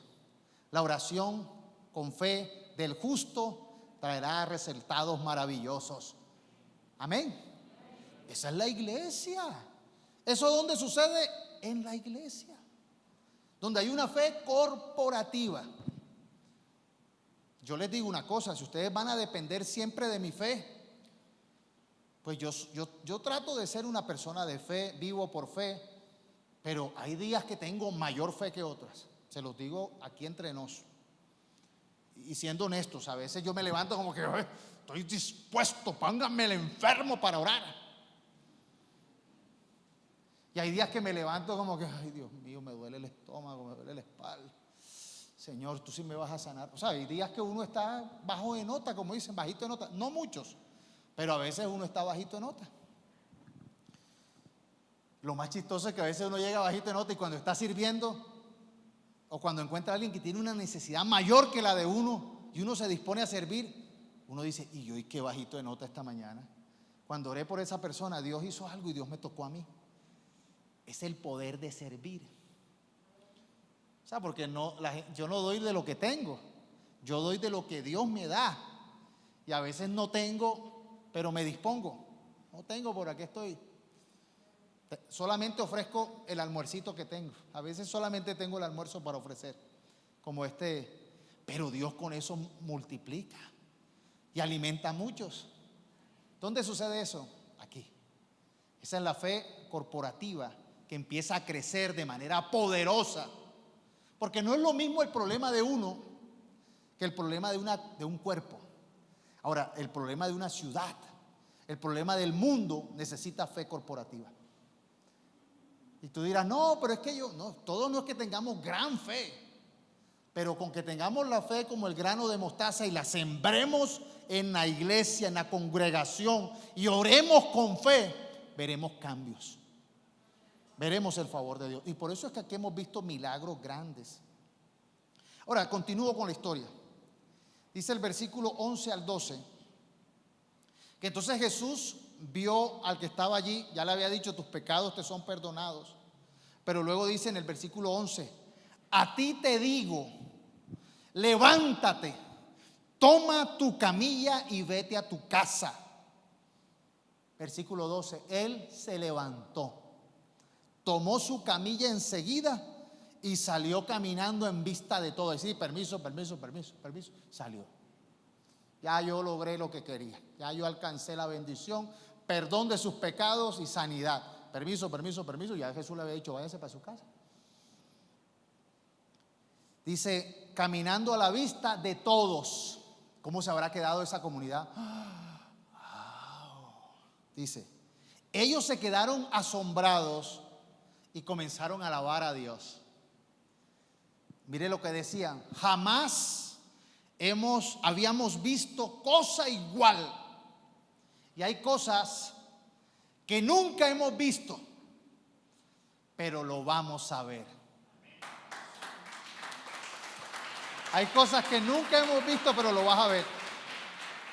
La oración con fe del justo traerá resultados maravillosos. Amén. Esa es la iglesia. ¿Eso dónde sucede? En la iglesia, donde hay una fe corporativa. Yo les digo una cosa: si ustedes van a depender siempre de mi fe, pues yo trato de ser una persona de fe, vivo por fe, pero hay días que tengo mayor fe que otras. Se los digo aquí entre nos. Y siendo honestos, a veces yo me levanto como que estoy dispuesto, pónganme el enfermo para orar. Y hay días que me levanto como que, ay Dios mío, me duele el estómago, me duele la espalda. Señor, tú sí me vas a sanar. O sea, hay días que uno está bajo de nota, como dicen, bajito de nota. No muchos, pero a veces uno está bajito de nota. Lo más chistoso es que a veces uno llega bajito de nota y cuando está sirviendo o cuando encuentra a alguien que tiene una necesidad mayor que la de uno y uno se dispone a servir, uno dice: ¿y yo y qué bajito de nota esta mañana? Cuando oré por esa persona, Dios hizo algo y Dios me tocó a mí. Es el poder de servir. O sea, porque yo no doy de lo que tengo, yo doy de lo que Dios me da. Y a veces no tengo, pero me dispongo. No tengo, por aquí estoy. Solamente ofrezco el almuercito que tengo. A veces solamente tengo el almuerzo para ofrecer, como pero Dios con eso multiplica y alimenta a muchos. ¿Dónde sucede eso? Aquí, Esa es la fe corporativa que empieza a crecer de manera poderosa. Porque no es lo mismo el problema de uno que el problema de un cuerpo. Ahora, el problema de una ciudad, el problema del mundo necesita fe corporativa. Y tú dirás, no, pero es que todos no es que tengamos gran fe, pero con que tengamos la fe como el grano de mostaza y la sembremos en la iglesia, en la congregación, y oremos con fe, veremos cambios. Veremos el favor de Dios. Y por eso es que aquí hemos visto milagros grandes. Ahora, continúo con la historia. Dice el versículo 11 al 12, que entonces Jesús vio al que estaba allí, ya le había dicho, tus pecados te son perdonados. Pero luego dice en el versículo 11, a ti te digo, levántate, toma tu camilla y vete a tu casa. Versículo 12, él se levantó, tomó su camilla enseguida y salió caminando en vista de todo. Y sí, permiso, salió. Ya yo logré lo que quería, ya yo alcancé la bendición, perdón de sus pecados y sanidad. Permiso. Ya Jesús le había dicho, váyase para su casa. Dice, caminando a la vista de todos. ¿Cómo se habrá quedado esa comunidad? Dice, ellos se quedaron asombrados y comenzaron a alabar a Dios. Mire lo que decían, jamás habíamos visto cosa igual. Y hay cosas que nunca hemos visto, pero lo vamos a ver. Hay cosas que nunca hemos visto, pero lo vas a ver.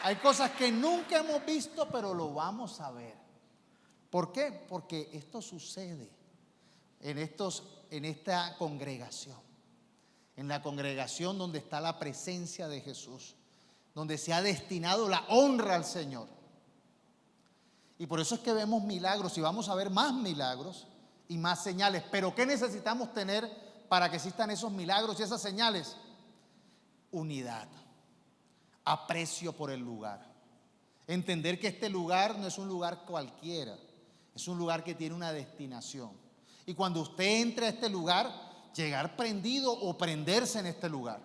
Hay cosas que nunca hemos visto, pero lo vamos a ver. ¿Por qué? Porque esto sucede en esta congregación. En la congregación donde está la presencia de Jesús, donde se ha destinado la honra al Señor. Y por eso es que vemos milagros y vamos a ver más milagros y más señales. Pero ¿qué necesitamos tener para que existan esos milagros y esas señales? Unidad, aprecio por el lugar, entender que este lugar no es un lugar cualquiera, es un lugar que tiene una destinación. Y cuando usted entre a este lugar, llegar prendido o prenderse en este lugar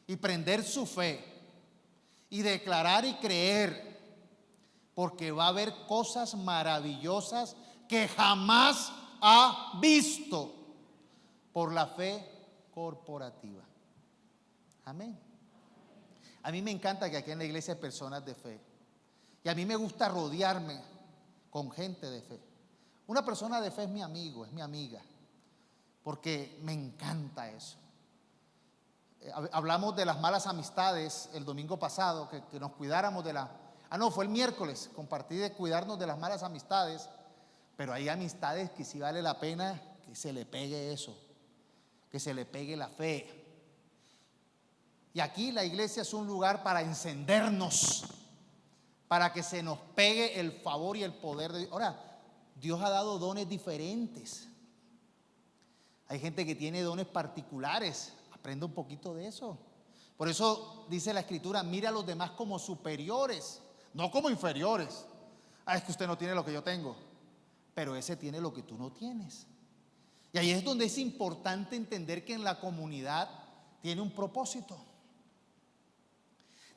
y prender su fe y declarar y creer, porque va a haber cosas maravillosas que jamás ha visto por la fe corporativa. Amén. A mí me encanta que aquí en la iglesia hay personas de fe. Y a mí me gusta rodearme con gente de fe. Una persona de fe es mi amigo, es mi amiga, porque me encanta eso. Hablamos de las malas amistades el domingo pasado, que nos cuidáramos de fue el miércoles, compartí de cuidarnos de las malas amistades, pero hay amistades que sí vale la pena que se le pegue eso, que se le pegue la fe. Y aquí la iglesia es un lugar para encendernos, para que se nos pegue el favor y el poder de Dios. Ahora, Dios ha dado dones diferentes. Hay gente que tiene dones particulares. Aprenda un poquito de eso. Por eso dice la Escritura, mira a los demás como superiores, no como inferiores. Es que usted no tiene lo que yo tengo, pero ese tiene lo que tú no tienes. Y ahí es donde es importante entender que en la comunidad tiene un propósito.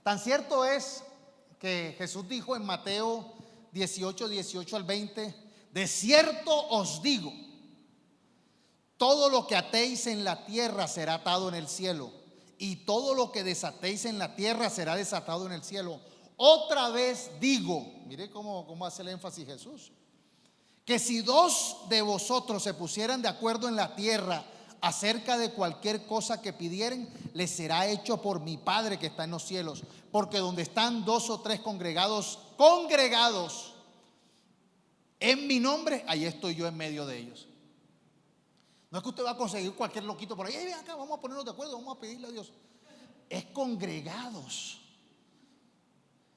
Tan cierto es que Jesús dijo en Mateo 18 al 20, de cierto os digo, todo lo que atéis en la tierra será atado en el cielo, y todo lo que desatéis en la tierra será desatado en el cielo. Otra vez digo, mire cómo hace el énfasis Jesús, que si dos de vosotros se pusieran de acuerdo en la tierra acerca de cualquier cosa que pidieren, les será hecho por mi Padre que está en los cielos. Porque donde están dos o tres congregados en mi nombre, ahí estoy yo en medio de ellos. No es que usted va a conseguir cualquier loquito por ahí, ven acá, vamos a ponernos de acuerdo, vamos a pedirle a Dios. Es congregados.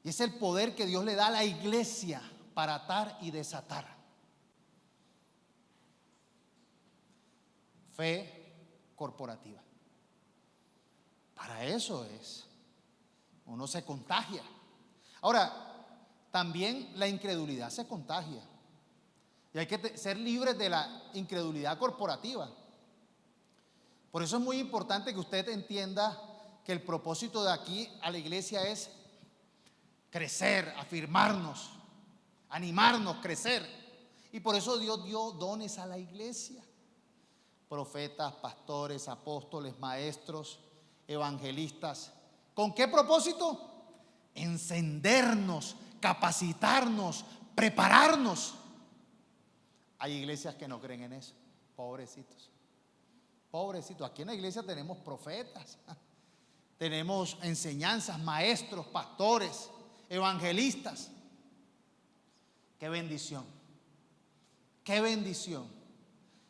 Y es el poder que Dios le da a la iglesia para atar y desatar. Fe corporativa. Para eso es. Uno se contagia. Ahora, también la incredulidad se contagia. Y hay que ser libres de la incredulidad corporativa. Por eso es muy importante que usted entienda que el propósito de aquí a la iglesia es crecer, afirmarnos, animarnos, crecer. Y por eso Dios dio dones a la iglesia: profetas, pastores, apóstoles, maestros, evangelistas. ¿Con qué propósito? Encendernos, capacitarnos, prepararnos. Hay iglesias que no creen en eso, pobrecitos. Pobrecitos. Aquí en la iglesia tenemos profetas, tenemos enseñanzas, maestros, pastores, evangelistas. Qué bendición, qué bendición,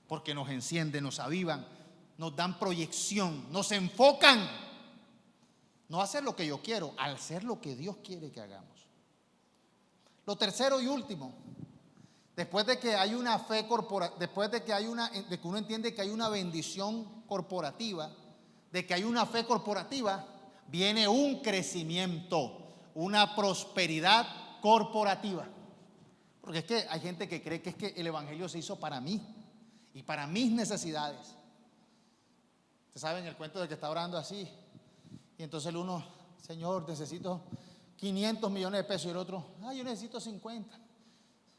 porque nos encienden, nos avivan, nos dan proyección, nos enfocan. No a hacer lo que yo quiero, al hacer lo que Dios quiere que hagamos. Lo tercero y último, después de que hay una fe corporativa, después de que uno entiende que hay una bendición corporativa, de que hay una fe corporativa, viene un crecimiento, una prosperidad corporativa. Porque es que hay gente que cree que es que el evangelio se hizo para mí y para mis necesidades. Ustedes saben el cuento de que está orando así, y entonces el uno: Señor, necesito 500 millones de pesos, y el otro: yo necesito 50.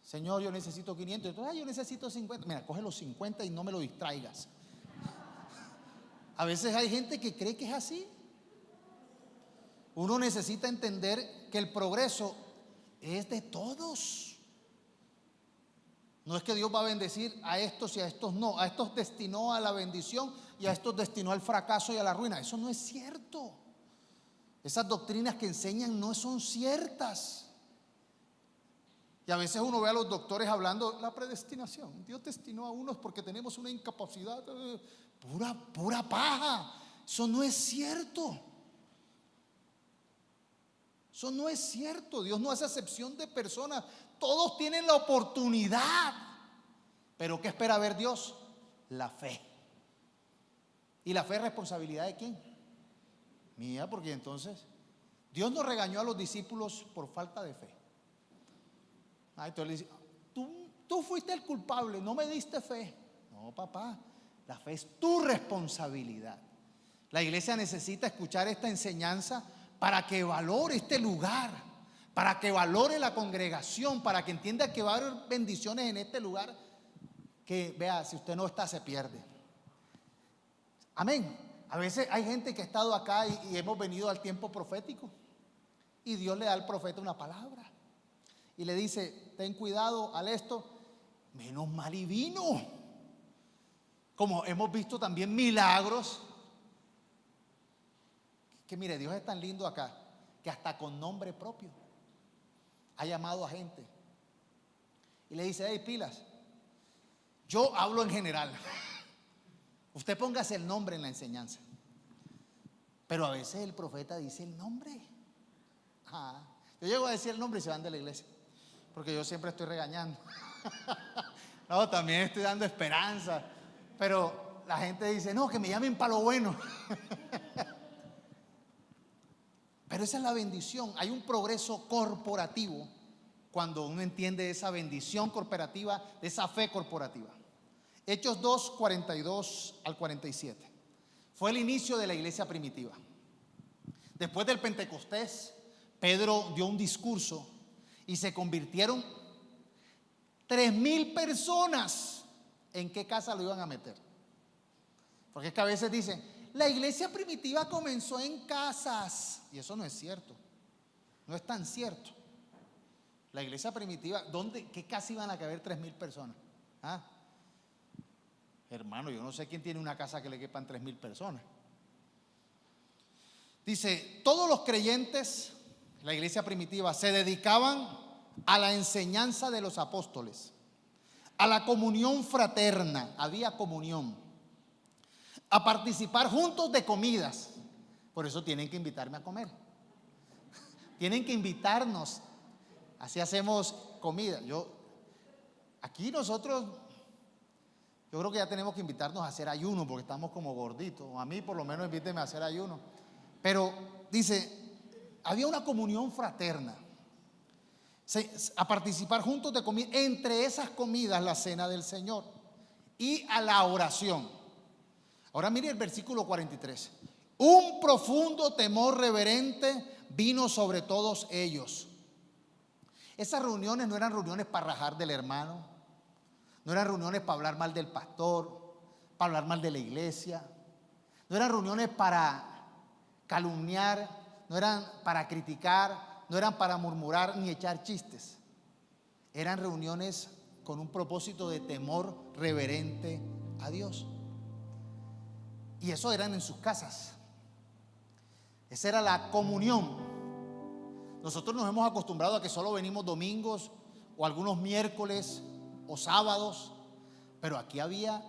Señor, yo necesito 500. Y otro: yo necesito 50. Mira, coge los 50 y no me lo distraigas. A veces hay gente que cree que es así. Uno necesita entender que el progreso es de todos. No es que Dios va a bendecir a estos y a estos no. A estos destinó a la bendición y a estos destinó al fracaso y a la ruina. Eso no es cierto. Esas doctrinas que enseñan no son ciertas. Y a veces uno ve a los doctores hablando la predestinación. Dios destinó a unos porque tenemos una incapacidad. Pura paja. Eso no es cierto. Eso no es cierto. Dios no hace acepción de personas. Todos tienen la oportunidad. Pero ¿qué espera ver Dios? La fe. ¿Y la fe es responsabilidad de quién? Mía, porque entonces Dios no regañó a los discípulos por falta de fe. Entonces le dice: tú fuiste el culpable, no me diste fe. No, papá, la fe es tu responsabilidad. La iglesia necesita escuchar esta enseñanza para que valore este lugar, para que valore la congregación, para que entienda que va a haber bendiciones en este lugar. Que vea, si usted no está, se pierde. Amén. A veces hay gente que ha estado acá y hemos venido al tiempo profético, y Dios le da al profeta una palabra y le dice: ten cuidado al esto. Menos mal y vino. Como hemos visto también milagros, que mire, Dios es tan lindo acá que hasta con nombre propio ha llamado a gente y le dice: hey, pilas, yo hablo en general, usted póngase el nombre en la enseñanza. Pero a veces el profeta dice el nombre. Yo llego a decir el nombre y se van de la iglesia, porque yo siempre estoy regañando. No, también estoy dando esperanza, pero la gente dice: no, que me llamen para lo bueno. Pero esa es la bendición. Hay un progreso corporativo cuando uno entiende esa bendición corporativa, de esa fe corporativa. Hechos 2, 42 al 47. Fue el inicio de la iglesia primitiva. Después del Pentecostés, Pedro dio un discurso y se convirtieron 3,000 personas. ¿En qué casa lo iban a meter? Porque es que a veces dicen: la iglesia primitiva comenzó en casas. Y eso no es cierto. No es tan cierto. La iglesia primitiva, ¿qué casa iban a caber 3,000 personas? Hermano, yo no sé quién tiene una casa que le quepan 3,000 personas. Dice: todos los creyentes, la iglesia primitiva, se dedicaban a la enseñanza de los apóstoles, a la comunión fraterna. Había comunión. A participar juntos de comidas. Por eso tienen que invitarme a comer. Tienen que invitarnos. Así hacemos comida. Aquí nosotros, yo creo que ya tenemos que invitarnos a hacer ayuno, porque estamos como gorditos. A mí por lo menos invítenme a hacer ayuno. Pero dice, había una comunión fraterna. a participar juntos de comida, entre esas comidas la cena del Señor y a la oración. Ahora mire el versículo 43. Un profundo temor reverente vino sobre todos ellos. Esas reuniones no eran reuniones para rajar del hermano, no eran reuniones para hablar mal del pastor, para hablar mal de la iglesia, no eran reuniones para calumniar, no eran para criticar, no eran para murmurar ni echar chistes. Eran reuniones con un propósito de temor reverente a Dios. Y eso eran en sus casas. Esa era la comunión. Nosotros nos hemos acostumbrado a que solo venimos domingos o algunos miércoles o sábados, pero aquí había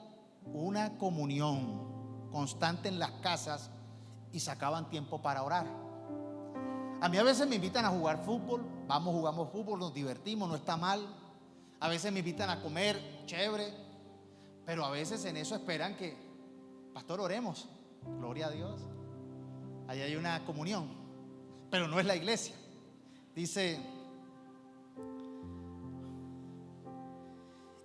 una comunión constante en las casas y sacaban tiempo para orar. A mí a veces me invitan a jugar fútbol, vamos, jugamos fútbol, nos divertimos, no está mal. A veces me invitan a comer, chévere, pero a veces en eso esperan que, pastor, oremos. Gloria a Dios. Ahí hay una comunión, pero no es la iglesia. Dice,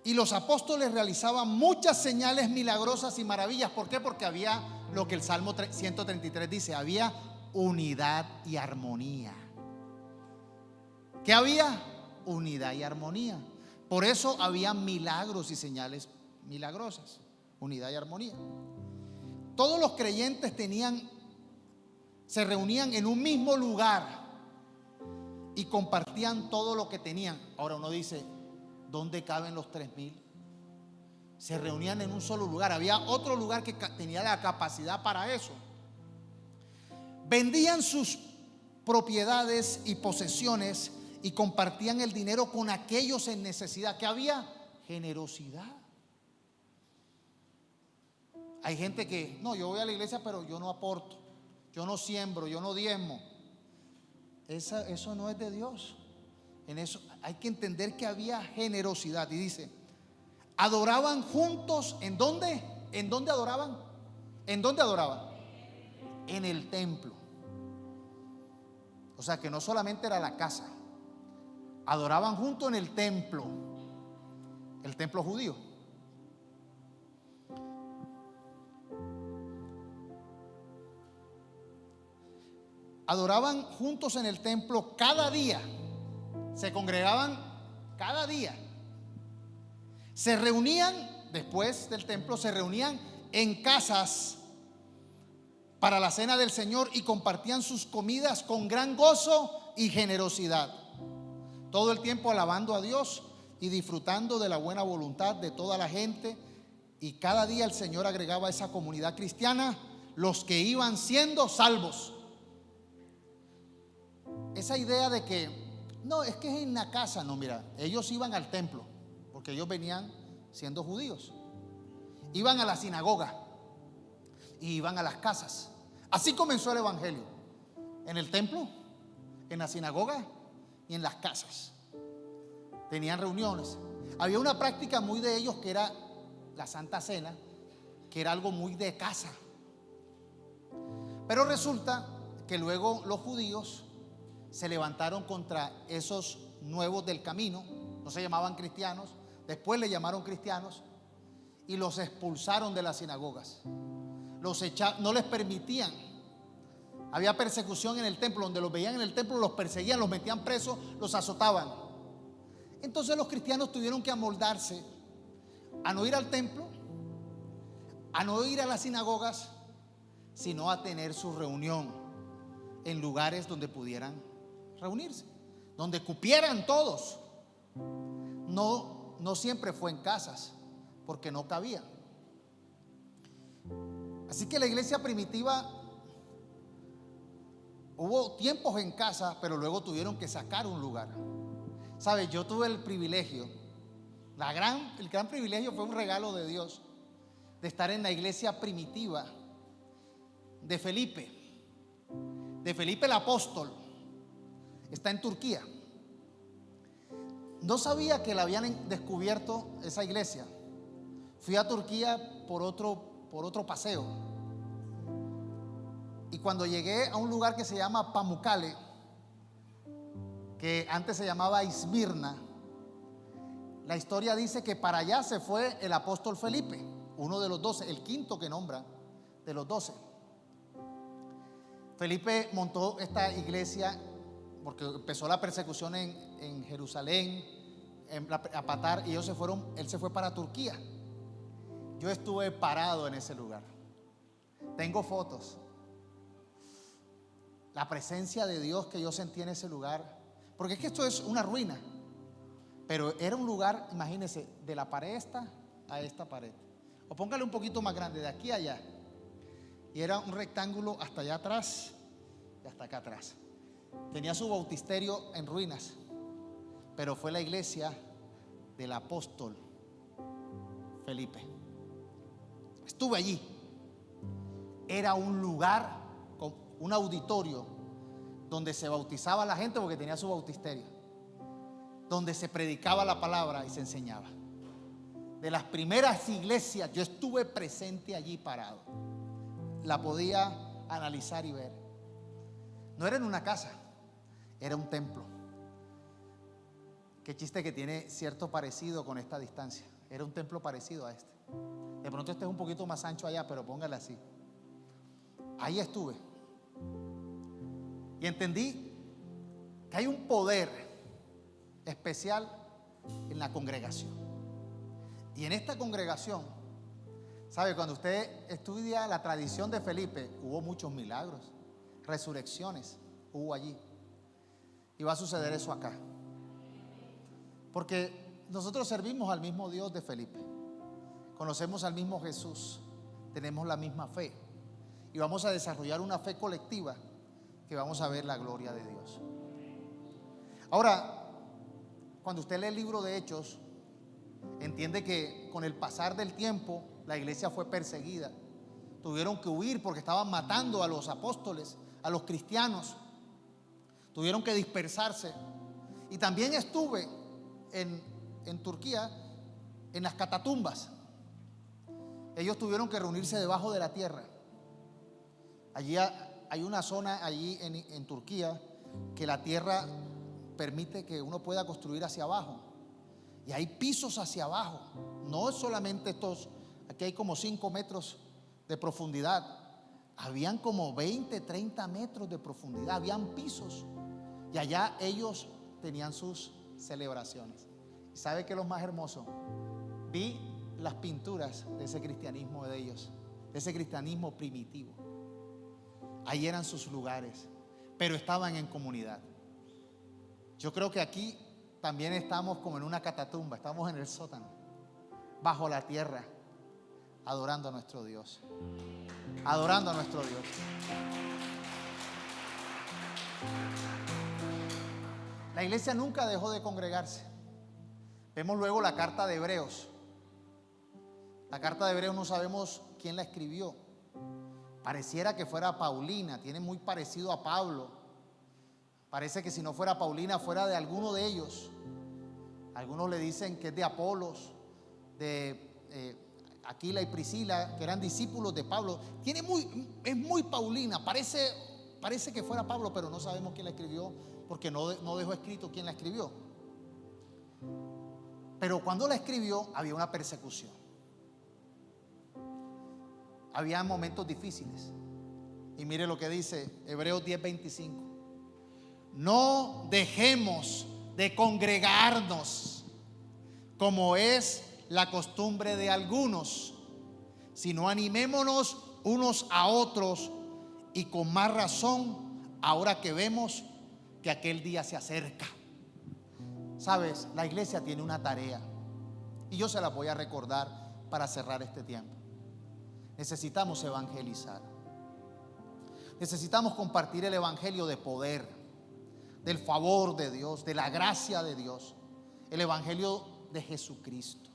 y los apóstoles realizaban muchas señales milagrosas y maravillas. ¿Por qué? Porque había lo que el Salmo 133 dice, había unidad y armonía. ¿Qué había? Unidad y armonía. Por eso había milagros y señales milagrosas. Unidad y armonía. Todos los creyentes se reunían en un mismo lugar y compartían todo lo que tenían. Ahora uno dice, ¿dónde caben los 3,000? Se reunían en un solo lugar. Había otro lugar que tenía la capacidad para eso. Vendían sus propiedades y posesiones y compartían el dinero con aquellos en necesidad. Que había generosidad. Hay gente que, no, yo voy a la iglesia pero yo no aporto, yo no siembro, yo no diezmo. Eso no es de Dios. En eso hay que entender que había generosidad. Y dice, adoraban juntos. ¿En dónde? ¿En dónde adoraban? ¿En dónde adoraban? En el templo. O sea que no solamente era la casa, adoraban juntos en el templo judío. Adoraban juntos en el templo cada día. Se congregaban cada día. Se reunían después del templo, se reunían en casas para la cena del Señor y compartían sus comidas con gran gozo y generosidad. Todo el tiempo alabando a Dios y disfrutando de la buena voluntad de toda la gente. Y cada día el Señor agregaba a esa comunidad cristiana los que iban siendo salvos. Esa idea de que no, es que es en la casa. No, mira, ellos iban al templo porque ellos venían siendo judíos. Iban a la sinagoga y iban a las casas. Así comenzó el evangelio. En el templo, en la sinagoga y en las casas. Tenían reuniones. Había una práctica muy de ellos que era la Santa Cena, que era algo muy de casa. Pero resulta que luego los judíos se levantaron contra esos nuevos del camino. No se llamaban cristianos, después le llamaron cristianos y los expulsaron de las sinagogas. No les permitían. Había persecución en el templo. Donde los veían en el templo los perseguían, los metían presos, los azotaban. Entonces los cristianos tuvieron que amoldarse a no ir al templo, a no ir a las sinagogas, sino a tener su reunión en lugares donde pudieran reunirse, donde cupieran todos. No siempre fue en casas, porque no cabía. Así que la iglesia primitiva hubo tiempos en casa, pero luego tuvieron que sacar un lugar. ¿Sabes? Yo tuve el privilegio, el gran privilegio, fue un regalo de Dios, de estar en la iglesia primitiva de Felipe el apóstol. Está en Turquía. No sabía que la habían descubierto esa iglesia. Fui a Turquía por otro paseo. Y cuando llegué a un lugar que se llama Pamukkale, que antes se llamaba Esmirna, la historia dice que para allá se fue el apóstol Felipe, uno de los 12, el quinto que nombra de los 12. Felipe montó esta iglesia porque empezó la persecución en Jerusalén, a Patar, y él se fue para Turquía. Yo estuve parado en ese lugar. Tengo fotos. La presencia de Dios que yo sentí en ese lugar, porque es que esto es una ruina, pero era un lugar, imagínense, de la pared esta a esta pared, o póngale un poquito más grande, de aquí a allá, y era un rectángulo hasta allá atrás y hasta acá atrás. Tenía su bautisterio en ruinas, pero fue la iglesia del apóstol Felipe. Estuve allí. Era un lugar, un auditorio donde se bautizaba la gente porque tenía su bautisterio, donde se predicaba la palabra y se enseñaba. De las primeras iglesias, yo estuve presente allí parado. La podía analizar y ver. No era en una casa, era un templo. Qué chiste que tiene cierto parecido con esta distancia. Era un templo parecido a este. De pronto este es un poquito más ancho allá, pero póngale así. Ahí estuve. Y entendí que hay un poder especial en la congregación. Y en esta congregación, ¿sabe? Cuando usted estudia la tradición de Felipe, hubo muchos milagros, resurrecciones, hubo allí. Y va a suceder eso acá. Porque nosotros servimos al mismo Dios de Felipe. Conocemos al mismo Jesús. Tenemos la misma fe. Y vamos a desarrollar una fe colectiva que vamos a ver la gloria de Dios. Ahora, cuando usted lee el libro de Hechos, entiende que con el pasar del tiempo la iglesia fue perseguida. Tuvieron que huir porque estaban matando a los apóstoles, a los cristianos. Tuvieron que dispersarse. Y también estuve en Turquía en las catatumbas. Ellos tuvieron que reunirse debajo de la tierra. Allí hay una zona allí en Turquía que la tierra permite que uno pueda construir hacia abajo. Y hay pisos hacia abajo. No es solamente estos, aquí hay como 5 metros de profundidad. Habían como 20, 30 metros de profundidad. Habían pisos. Y allá ellos tenían sus celebraciones. ¿Y sabe qué es lo más hermoso? Vi las pinturas de ese cristianismo de ellos, de ese cristianismo primitivo. Ahí eran sus lugares, pero estaban en comunidad. Yo creo que aquí también estamos como en una catatumba, estamos en el sótano, bajo la tierra, adorando a nuestro Dios. Adorando a nuestro Dios. La iglesia nunca dejó de congregarse. Vemos luego la carta de Hebreos. La carta de Hebreos no sabemos quién la escribió. Pareciera que fuera Paulina, tiene muy parecido a Pablo. Parece que si no fuera Paulina, fuera de alguno de ellos. Algunos le dicen que es de Apolos, de Aquila y Priscila, que eran discípulos de Pablo. Es muy Paulina, parece que fuera Pablo, pero no sabemos quién la escribió, porque no dejó escrito quién la escribió. Pero cuando la escribió había una persecución. Había momentos difíciles. Y mire lo que dice Hebreos 10:25. No dejemos de congregarnos como es la costumbre de algunos, sino animémonos unos a otros, y con más razón ahora que vemos que aquel día se acerca. Sabes, la iglesia tiene una tarea y yo se la voy a recordar para cerrar este tiempo. Necesitamos evangelizar. Necesitamos compartir el evangelio de poder, del favor de Dios, de la gracia de Dios, el evangelio de Jesucristo.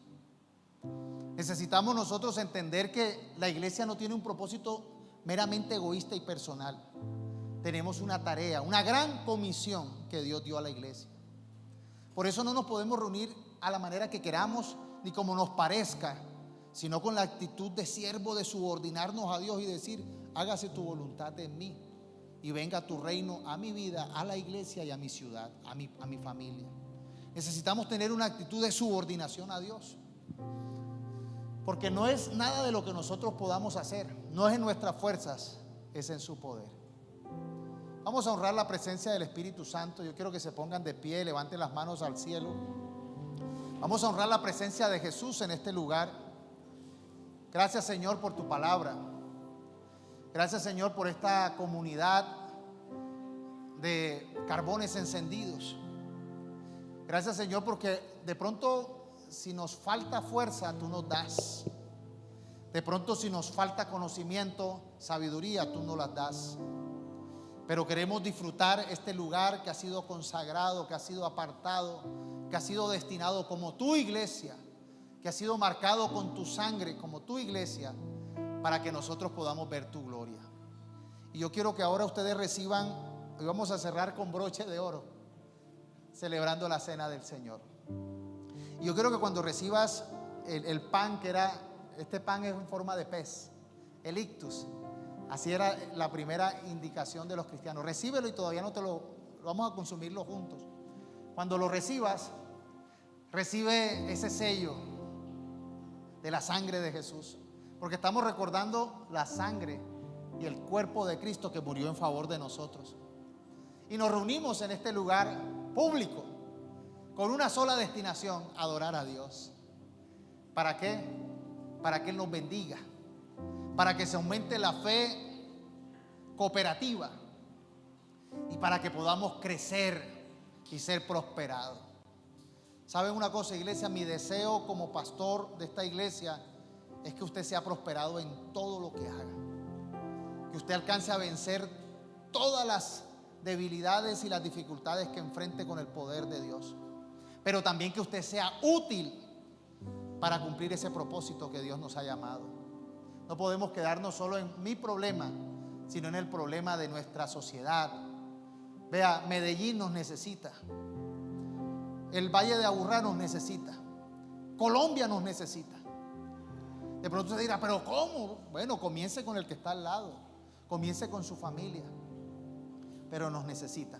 Necesitamos nosotros entender que la iglesia no tiene un propósito meramente egoísta y personal. Tenemos una tarea, una gran comisión que Dios dio a la iglesia. Por eso no nos podemos reunir a la manera que queramos ni como nos parezca, sino con la actitud de siervo, de subordinarnos a Dios y decir: hágase tu voluntad en mí y venga tu reino a mi vida, a la iglesia y a mi ciudad, a mi familia. Necesitamos tener una actitud de subordinación a Dios, porque no es nada de lo que nosotros podamos hacer, no es en nuestras fuerzas, es en su poder. Vamos a honrar la presencia del Espíritu Santo. Yo quiero que se pongan de pie, levanten las manos al cielo. Vamos a honrar la presencia de Jesús en este lugar. Gracias, Señor, por tu palabra. Gracias, Señor, por esta comunidad de carbones encendidos. Gracias, Señor, porque de pronto si nos falta fuerza, tú nos das. De pronto si nos falta conocimiento, sabiduría, tú nos las das. Pero queremos disfrutar este lugar que ha sido consagrado, que ha sido apartado, que ha sido destinado como tu iglesia, que ha sido marcado con tu sangre como tu iglesia, para que nosotros podamos ver tu gloria. Y yo quiero que ahora ustedes reciban, y vamos a cerrar con broche de oro, celebrando la cena del Señor. Y yo quiero que cuando recibas el pan, este pan es en forma de pez, el ictus. Así era la primera indicación de los cristianos. Recíbelo y todavía no te lo vamos a consumirlo juntos. Cuando lo recibas, recibe ese sello de la sangre de Jesús, porque estamos recordando la sangre y el cuerpo de Cristo que murió en favor de nosotros. Y nos reunimos en este lugar público con una sola destinación: adorar a Dios. ¿Para qué? Para que Él nos bendiga, para que se aumente la fe cooperativa y para que podamos crecer y ser prosperados. ¿Saben una cosa, iglesia? Mi deseo como pastor de esta iglesia es que usted sea prosperado en todo lo que haga, que usted alcance a vencer todas las debilidades y las dificultades que enfrente con el poder de Dios, pero también que usted sea útil para cumplir ese propósito que Dios nos ha llamado. No podemos quedarnos solo en mi problema, sino en el problema de nuestra sociedad. Vea, Medellín nos necesita, el Valle de Aburrá nos necesita, Colombia nos necesita. De pronto usted dirá, ¿pero cómo? Bueno, comience con el que está al lado, comience con su familia, pero nos necesita.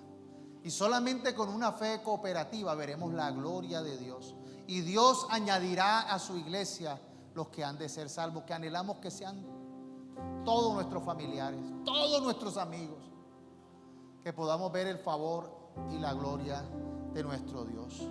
Y solamente con una fe cooperativa veremos la gloria de Dios. Y Dios añadirá a su iglesia los que han de ser salvos, que anhelamos que sean todos nuestros familiares, todos nuestros amigos, que podamos ver el favor y la gloria de nuestro Dios.